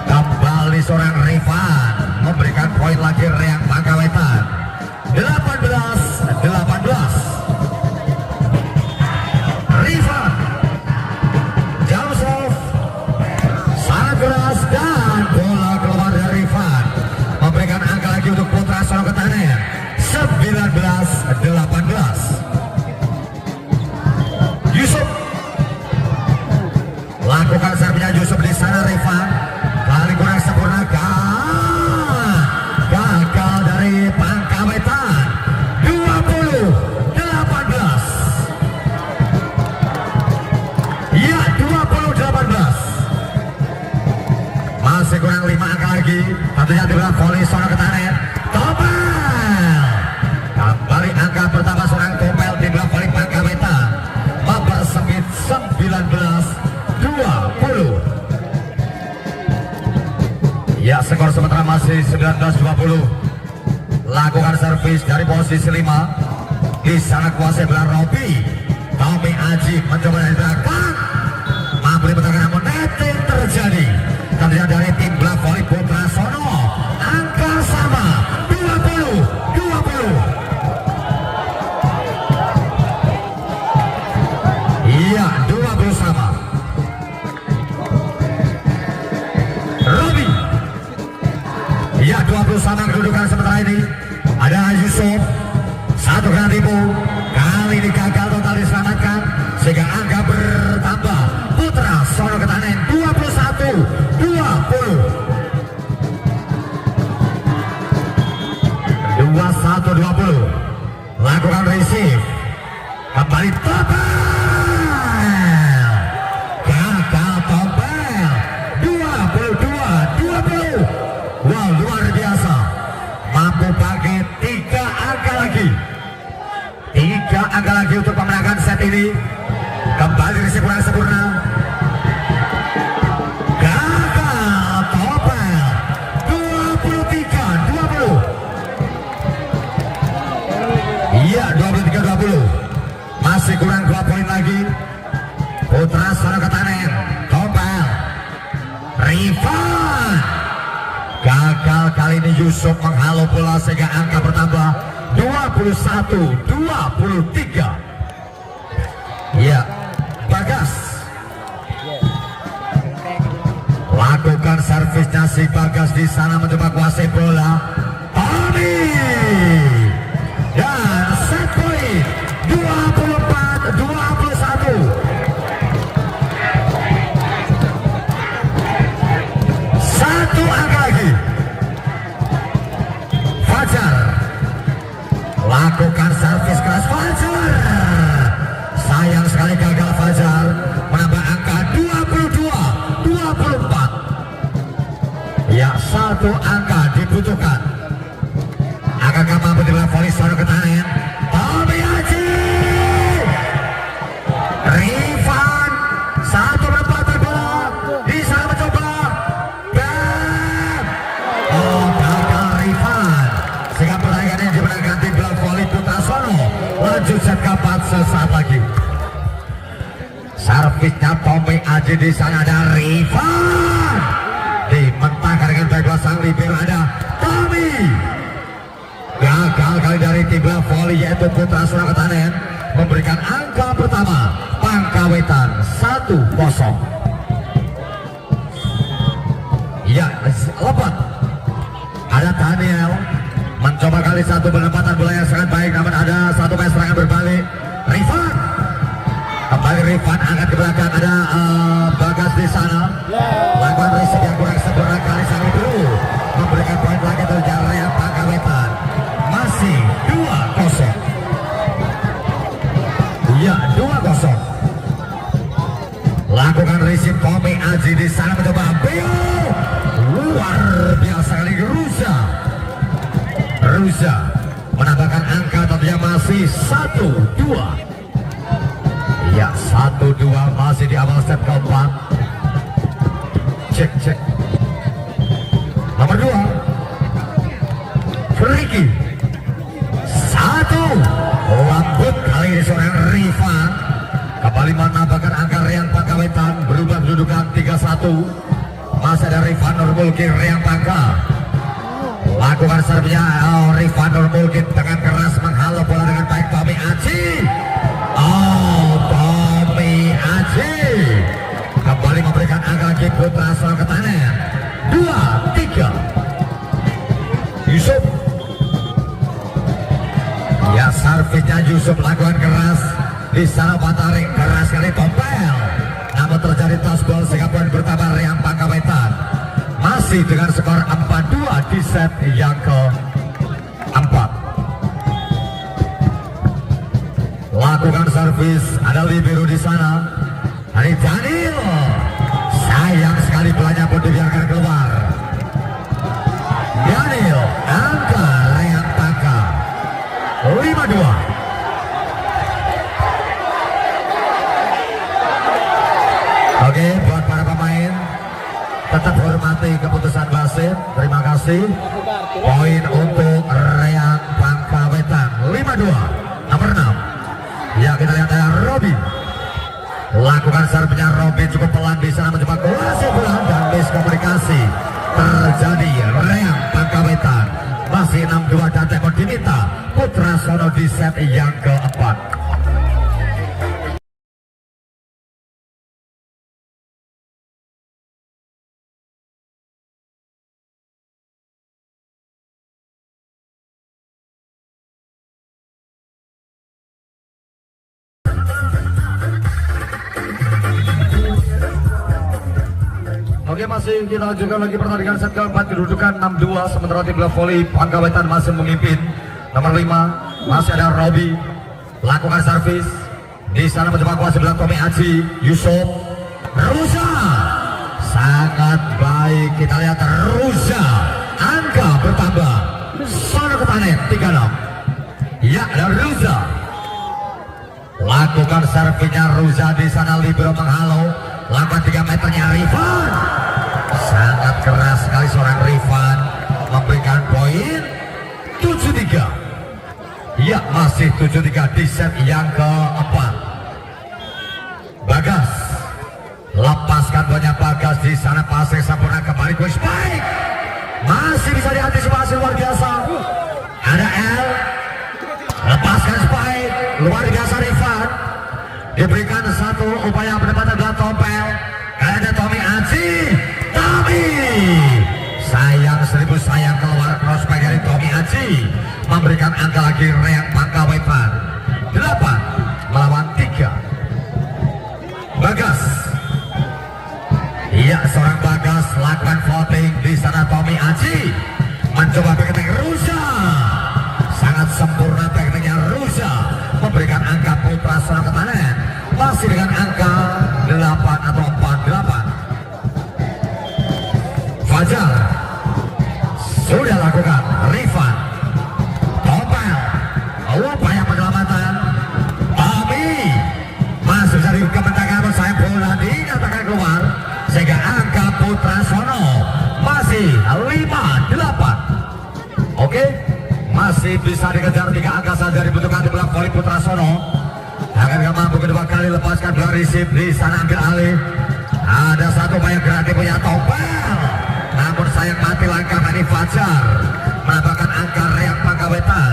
[SPEAKER 1] kembali seorang Rifan memberikan poin lagi Reang Pangkawetan 18-18. Rifan sangat keras dan bola keluar dari Rifan memberikan angka lagi untuk Putra Sono Ketanen 19-18. Yusuf Masih kurang 5 angka lagi. Tentunya dibilang volley Sono Ketanen. Topel. Kembali angka pertama seorang Topel di belakang volley Pangkawetan. Mempersempit 19-20. Ya, skor sementara masih 19-20. Lakukan servis dari posisi 5. Di sana kuasa belah Robi. Tommy Aji mencoba dari belakang. Mampu dibetulkan namun netting terjadi. Tentunya dari tim bola voli Putra Sono. Angka sama 20-20. Iya, 20 sama. Robi. Iya, 20 sama kedudukan sementara ini. Ada Yusuf. Satu kena tipu. Kali ini gagal total diselamatkan. Sehingga angka bertambah. Putra Sono Ketanen 21-20. 21-20. Lakukan receive. Kembali Topel. Gagal Topel. 22-20. Wow, luar biasa. Mampu pakai 3 angka lagi. 3 angka lagi untuk memenangkan set ini. Kembali receive kurang sempurna. Gagal Topel. 23-20. Iya, 23-20. Masih kurang 2 poin lagi. Putra Sono Ketanen. Topel. Rifan. Gagal kali ini Yusuf menghalau bola sehingga angka bertambah 21-23. Ya, Bagas lakukan servisnya si Bagas di sana mencoba kuasai bola. Tommy dan set point 24-21. Satu angka lagi. Fajar lakukan servis keras. Fajar sayang sekali gagal. Fajar menambah angka 22-24. Ya, 1 angka dibutuhkan. Akankah mampu dibilang volley Sono Ketanen? Tommy Aji. Rifan. 1 menempatkan bola. Di sana mencoba. Dan oh, gagal Rifan. Sehingga pertandingan ini dimenangkan tim bola voli Putra Sono. Lanjut set keempat sesaat lagi. Servisnya Tommy Aji, di sana ada Rifan. Dimentangkan dengan baik sang libero ada Tommy. Gagal kali dari tim bola voli yaitu Putra Sono Ketanen memberikan angka pertama. Pangkawetan 1-0. Ya, lepas. Ada Daniel mencoba kali satu penempatan bola yang sangat baik, namun ada satu main serangan berbalik. Rifan. Kembali Rifan angkat ke belakang, ada Bagas di sana. Lakukan receive yang kurang sempurna kali sang libero memberikan poin lagi untuk Jaya Pangkawetan. Masih 2-0. Ya, 2-0. Lakukan receive Tommy Aji di sana mencoba Beo. Luar biasa kali Ruza menambahkan angka, tentunya masih 1-2. Ya, 1-2 masih di awal set keempat. Cek. Nomor 2 Ricky. 1 lambut kali ini seorang Rifan. Kembali menambahkan angka Rian Pangkawetan, berubah kedudukan 3-1. Masih ada Rifan Nurmulkin Rian Pangka. Lakukan servisnya Rifan Nurmulkin dengan keras menghalau bola dengan baik Tommy Aji. Tommy Aji kembali memberikan angka lagi Putra Sono Ketanen 2-3. Yusuf. Ya, servisnya Yusuf lakukan keras. Di sana Patarik keras kali Topel. Namun terjadi tossball sehingga poin bertambah Rian Pangkawetan. Masih dengan skor 4-2 di set yang keempat. Lakukan servis, ada libero di sana. Dari Daniel. Sayang sekali bolanya pun dibiarkan keluar. tetap hormati keputusan wasit. Terima kasih. Poin untuk Reang Pangkawetan 5-2. Nomor 6. Ya, kita lihat ada Robi. Lakukan servisnya Robi cukup pelan di sana mencoba kuasi pelan dan miskomunikasi terjadi. Reang Pangkawetan masih 6-2 dan tempo diminta Putra Sono di set yang keempat. Oke, masih kita lanjutkan lagi pertandingan set keempat, kedudukan 6-2 sementara tim bola voli Pangkawetan masih memimpin. Nomor 5 masih ada Robi, lakukan servis di sana mencoba kuasa bilang Tommy Aji, Yusuf, Ruza, sangat baik. Kita lihat Ruza, angka bertambah. Sono Ketanen 36. Ya, ada Ruza. Lakukan servisnya Ruza di sana, libero menghalau. Lakukan 3 meternya Rifan. Sangat keras sekali seorang Rifan memberikan poin 7-3. Ya, masih 7-3 di set yang keempat. Bagas, lepaskan banyak Bagas di sana, pasir sempurna kembali ke Spike. Masih bisa diantisipasi luar biasa. Ada L, lepaskan Spike, luar biasa Rifan. Diberikan satu upaya penempatan adalah Tompel. Ada Tommy Aji, Tommy. Sayang, 1000 sayang keluar prospek dari Tommy Aji. Memberikan angka lagi Reang Pangkawetan 8 melawan 3. Bagas. Iya, seorang Bagas lakukan voting di sana. Tommy Aji mencoba teknik Ruza. Sangat sempurna tekniknya Ruza. Memberikan angka Putra Sono Ketanen masih dengan angka 8 atau 48. Fajar sudah lakukan Rifan, Topel, upaya penyelamatan Tommy masuk dari kemenangan saya bola dinyatakan keluar sehingga angka Putra Sono masih 5-8. Oke, masih bisa dikejar 3 angka saja dibutuhkan di belakang voli Putra Sono. Akan mampu kedua kali lepaskan bola resip di sana, ambil alih. Ada satu upaya kreatif punya Topel, namun sayang mati langkah dari Fajar menambahkan angka Reang Pangkawetan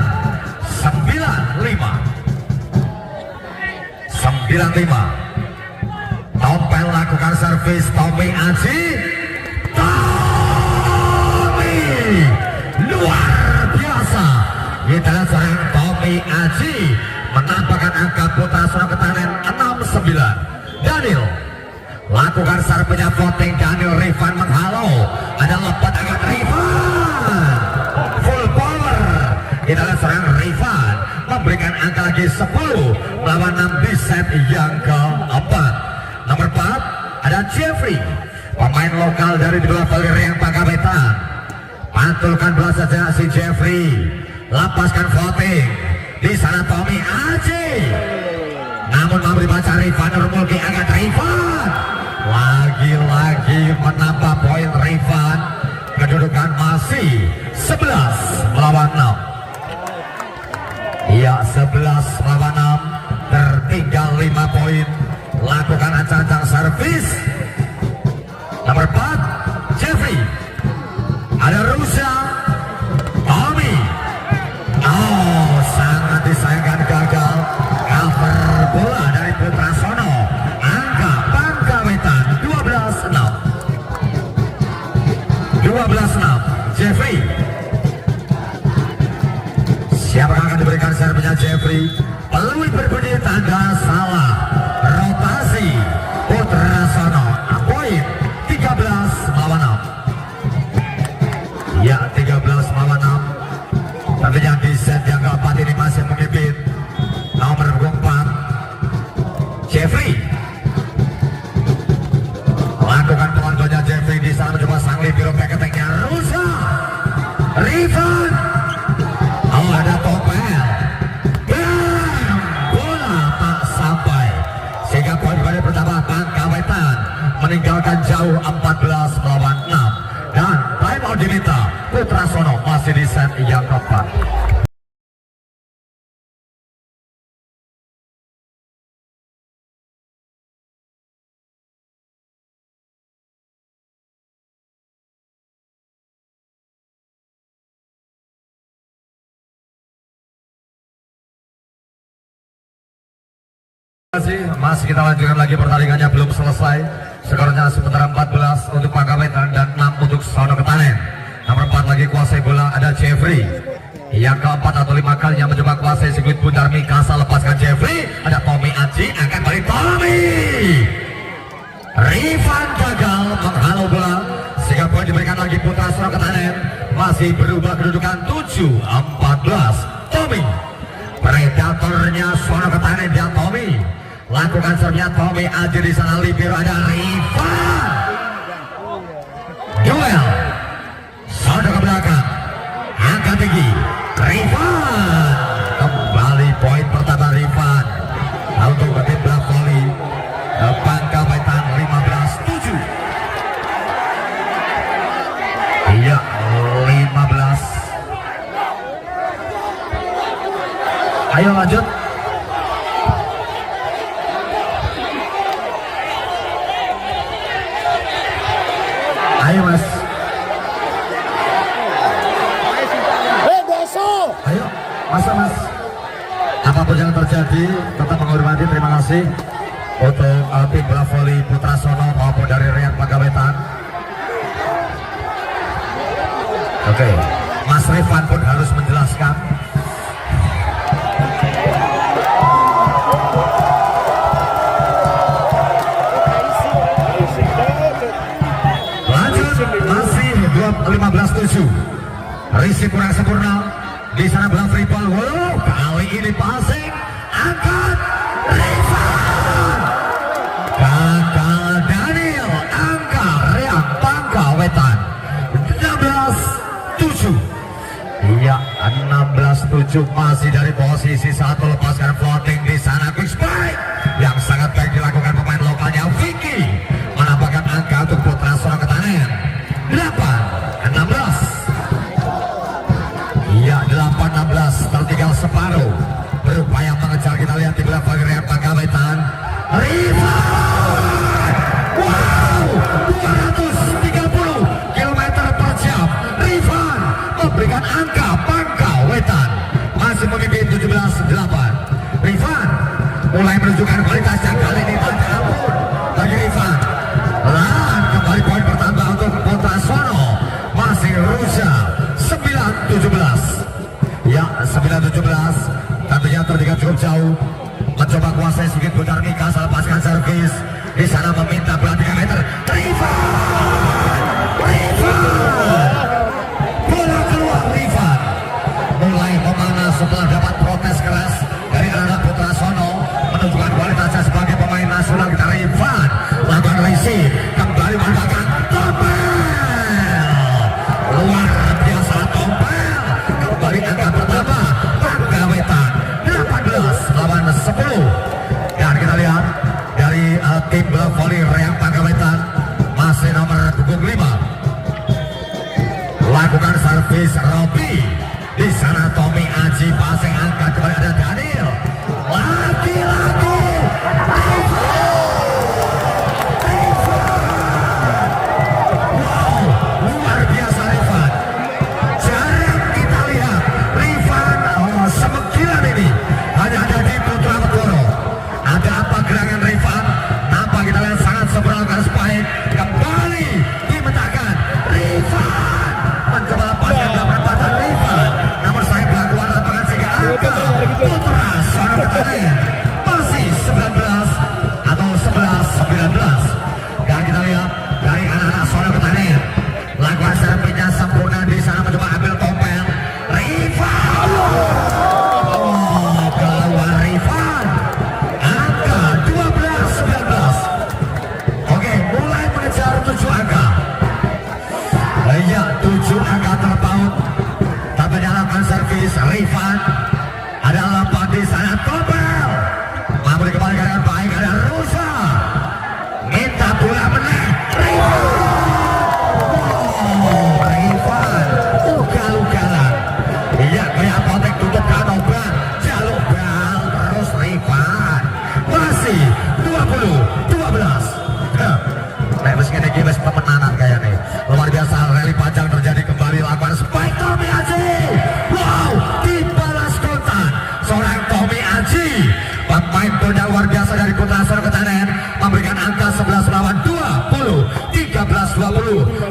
[SPEAKER 1] 9-5. Topel lakukan servis Tommy Aji. Tommy luar biasa. Kita lihat seorang Tommy Aji menambahkan angka Putra Sono Ketanen 6-9. Daniel lakukan servisnya voting. Daniel, Rifan menghalau. Ada lepat angkat Rifan. Full power. Kita lihat seorang Rifan memberikan angka lagi 10 melawan 6 di set yang keempat. Nomor 4 ada Jeffrey, pemain lokal dari di bola voli Reang Pangkawetan. Pantulkan bola saja si Jeffrey. Lepaskan voting. Di sana Tommy Aji. Namun mau dibaca Rifan Nurmulki, angkat Rifan. Lagi-lagi menambah poin Rifan. Kedudukan masih 11 melawan 6. Iya, 11 melawan 6. Tertinggal 5 poin. Lakukan ancang-ancang servis. Nomor 4 Jeffrey. Ada Rusa, Tommy. Oh, sangat disayangkan gagal. Cover bola dari Putra Sono. Angka Pangkawetan 12-6. 12-6 Jeffrey. Siapa yang akan diberikan servisnya Jeffrey? Peluit berbunyi tanda salah. Rotasi Putra Sono. Poin 13 melawan 6. Ya, 13 melawan 6. Tentunya di set yang keempat ini masih memimpin nomor 4 Jeffrey. Lakukan pelan-pelannya Jeffrey di sana mencoba sang libero peketeknya Rusa. Rifan. Oh, ada Topel. Bam! Bola tak sampai sehingga poin pada pertama Pangkawetan meninggalkan jauh 4 14 melawan 6. Dan time out diminta Putra Sono masih di set yang keempat. Masih kita lanjutkan lagi pertandingannya, belum selesai. Skornya sementara 14 untuk Pangawetan dan 6 untuk Sono Ketanen. Nomor 4 lagi kuasai bola ada Jeffrey. Yang keempat atau 5 kalinya mencoba kuasai sirkuit Bundar Mikasa, lepaskan Jeffrey. Ada Tommy Aji, akan balik Tommy. Rifan gagal menghalau bola sehingga poin diberikan lagi Putra Sono Ketanen. Masih berubah kedudukan 7-14. Tommy, predatornya Sono Ketanen dan Tommy. Lakukan sernya Tommy Aji di sana, libero ada Rifan. Duel Sono ke belakang, angkat tinggi Rifan. Kembali poin pertama Rifan untuk tim bola voli Pangawetan 15-7. Iya, 15. Ayo lanjut. Ayo mas. Ayo mas. Apapun yang terjadi tetap menghormati. Terima kasih untuk tim bola voli Putra Sono maupun dari Rian Pangawetan. Oke, Mas Rifan pun harus menjelaskan. Masih 15-7. Risi kurang sempurna. Di sana bola free ball. Wow, kali ini passing, angkat Rifan. Gagal Daniel, angka Rian Pangawetan 16-7. Iya, 16-7. Masih dari posisi 1, lepaskan floating di sana, quick spike yang sangat baik dilakukan pemain lokalnya Vicky. Menampakkan angka untuk Putra Sono Ketanen 8-16. Iya, 8-16, tertinggal separuh. Berupaya mengejar, kita lihat di belakang Rian Pangawetan. Rifan, wow, 230 km per jam. Rifan memberikan angka Pangawetan masih memimpin 17-8. Rifan mulai menunjukkan kualitas yang kali ini tak ampun bagi Rifan. Dan kembali poin pertama untuk Putra Sono. Masih Rusia 9-17. Ya, 9-17. Tentunya tertinggal cukup jauh. Mencoba kuasai sedikit Bundar Mikasa, lepaskan servis. Di sana meminta bola 3 meter. Rifan. Bola keluar Rifan. Mulai memanas setelah dapat protes keras dari anak Putra Sono. Menunjukkan kualitasnya sebagai pemain nasional. Kita Rifan lakukan receive, kembali menggunakan tompel. Luar biasa tompel. Kembali angka pertama Pangawetan 18-10. Dan kita lihat dari tim bola voli Rian Pangawetan masih nomor punggung 5. Lakukan servis Robi. Di sana Tommy Aji, passing angkat kembali ada Daniel. Lagi-lagi luar biasa Rifan. Jarang kita lihat Rifan semekilan ini. Hanya ada di Putra Megoro. Ada apa gerangan Rifan? Nampak kita lihat sangat sempurna spike. Kembali dimetakan Rifan. Mencoba lepaskan dapat patah Rifan. Namun saya melakukan lapangan sehingga angka Putra Sono Ketanen masih 19 atau 11-19. Dan kita lihat dari anak-anak Sono Ketanen lakukan servisnya sempurna. Di sana mencoba ambil tompel Rifan. Oh, keluar Rifan. Angka 12-19. Oke, mulai mengejar 7 angka. Iya, 7 angka terpaut. Tapi lakukan servis Rifan. Ada lempat di sana tompel. Mampu dikembalikan dengan baik, ada Rusa. Minta bola menang Rifan.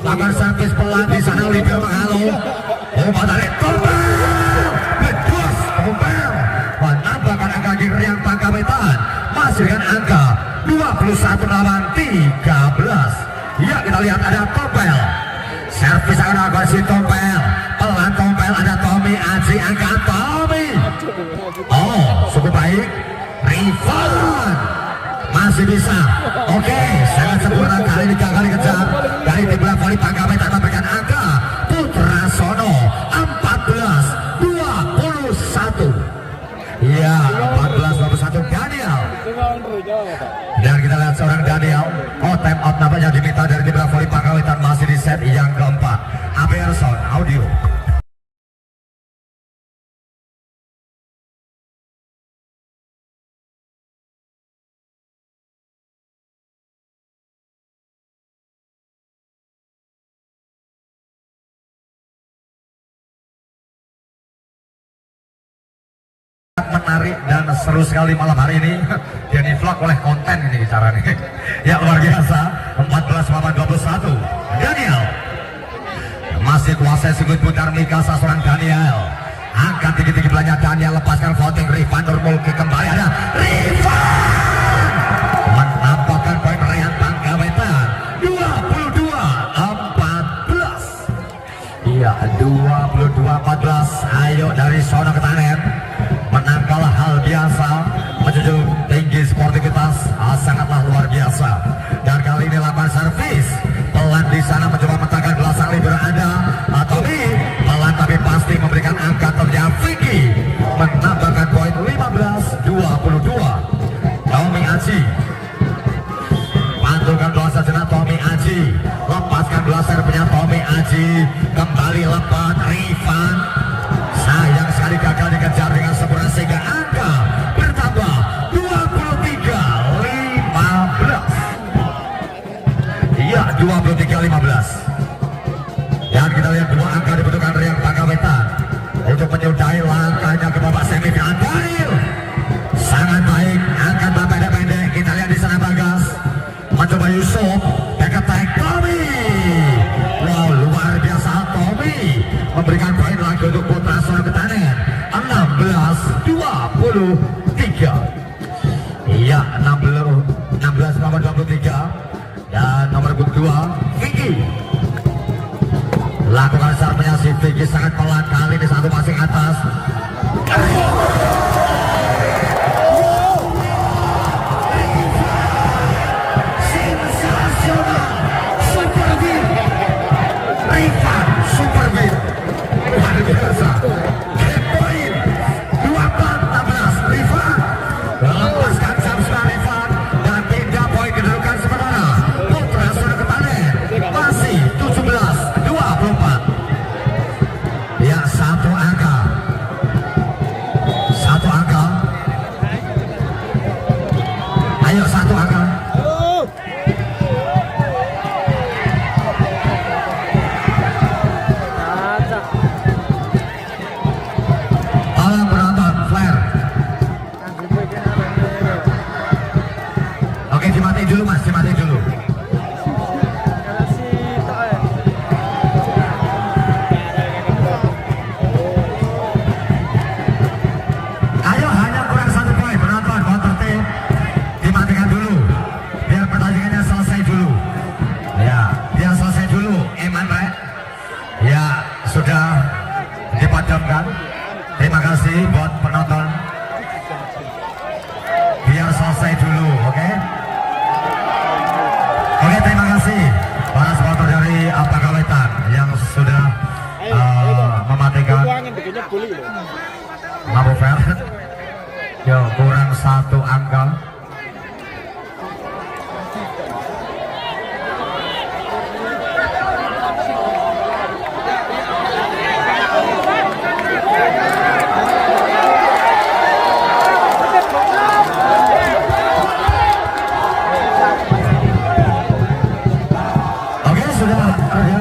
[SPEAKER 1] Akan servis pelan di sana Oliver menghalau. Umpan dari Tompel. Bebas Tompel. Menambahkan angka di Riang Pangkawetan. Masih dengan angka 21 lawan 13. Ya, kita lihat ada Tompel. Servis akan dilakukan si Tompel. Pelan Tompel, ada Tommy Aji, angkat Tommy. Oh, cukup baik. Rifan masih bisa. Oke, sangat sempurna kali ini gagal dikejar dari tim bola voli Pangkawetan memberikan angka Putra Sono 14-21. Ya, 14-21 Daniel. Dan kita lihat seorang Daniel. Oh, time out nampaknya diminta dari tim bola voli Pangkawetan masih di set yang keempat. Aberson audio. Menarik dan seru sekali malam hari ini. Dia di vlog oleh konten ini bicara nih. Ya, luar biasa. 14-21 Daniel masih kuasai sirkuit putar Mika seorang Daniel. Angkat tinggi-tinggi belanja Daniel, lepaskan voting Rifan Nurmul ke kembali ada Rifan menampakkan poin Rian Pangkawetan 22-14. Iya, 22-14. Ayo dari sono ke Tanen. Menang kalah hal biasa, menjunjung tinggi sportivitas sangatlah luar biasa. Dan kali ini lakukan servis pelan di sana mencoba menangkan belakang libero ada Tommy pelan tapi pasti memberikan angka terjadi Vicky menambahkan poin 15-22. Tommy Aji pantulkan bola sejenak Tommy Aji, lepaskan bola servisnya Tommy Aji, kembali lepas Rifan. Sayang sekali gagal dikejar dengan sempurna sehingga angka bertambah 23-15. Iya, 23-15. Dan kita lihat dua angka dibutuhkan Riang Pangkawetan untuk menyudahi langkahnya ke babak semifinal. Daniel sangat baik, angkat bola pendek-pendek. Kita lihat di sana Bagas mencoba Yusuf, back attack Tommy. Wow, luar biasa Tommy memberikan poin lagi untuk Putra Sono Ketanen 16-23. Iya, 16-23. Dan nomor 2 Vicky lakukan servisnya si Vicky sangat pelan kali ini satu passing atas. Sensasional, superbir Rifan, superbir luar biasa. Poin 24-16 Rifan lepaskan Samsung Rifan dan pindah poin kedudukan sementara Putra Sono Ketanen masih 17-24. Ya, satu angka. Ayo satu angka. Tolong penonton flare. Oke, dimatiin dulu mas, dimatiin dulu. Ayo, hanya kurang satu poin penonton, motor tim dimatikan dulu biar pertandingannya selesai dulu. Ya, biar selesai dulu. Eman Pak. Ya, sudah dipadamkan. Terima kasih buat penonton. Biar selesai dulu, oke? Oke, terima kasih para supporter dari Pangkawetan yang sudah mematikan lampu fair. Yo, kurang satu angka. Oke, sudah ada.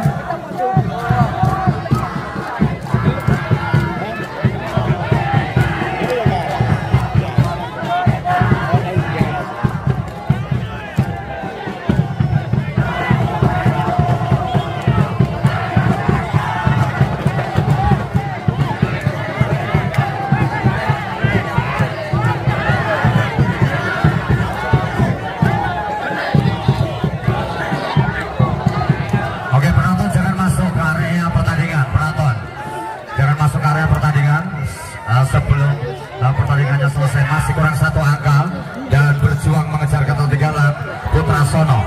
[SPEAKER 1] masuk ke area pertandingan. Penonton jangan masuk ke area pertandingan sebelum pertandingannya selesai. Masih kurang 1 angka dan berjuang mengejar ketertinggalan Putra Sono.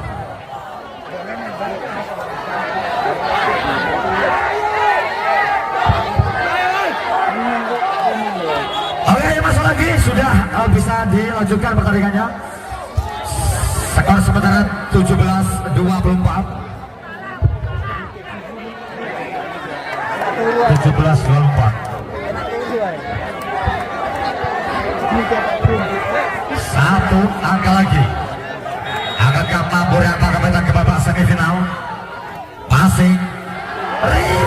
[SPEAKER 1] Oke, masuk lagi, sudah bisa dilanjutkan pertandingannya. Skor sementara 17-24. 17-24. Satu angka lagi. Akankah mampu yang akan ke babak semifinal? Passing rival.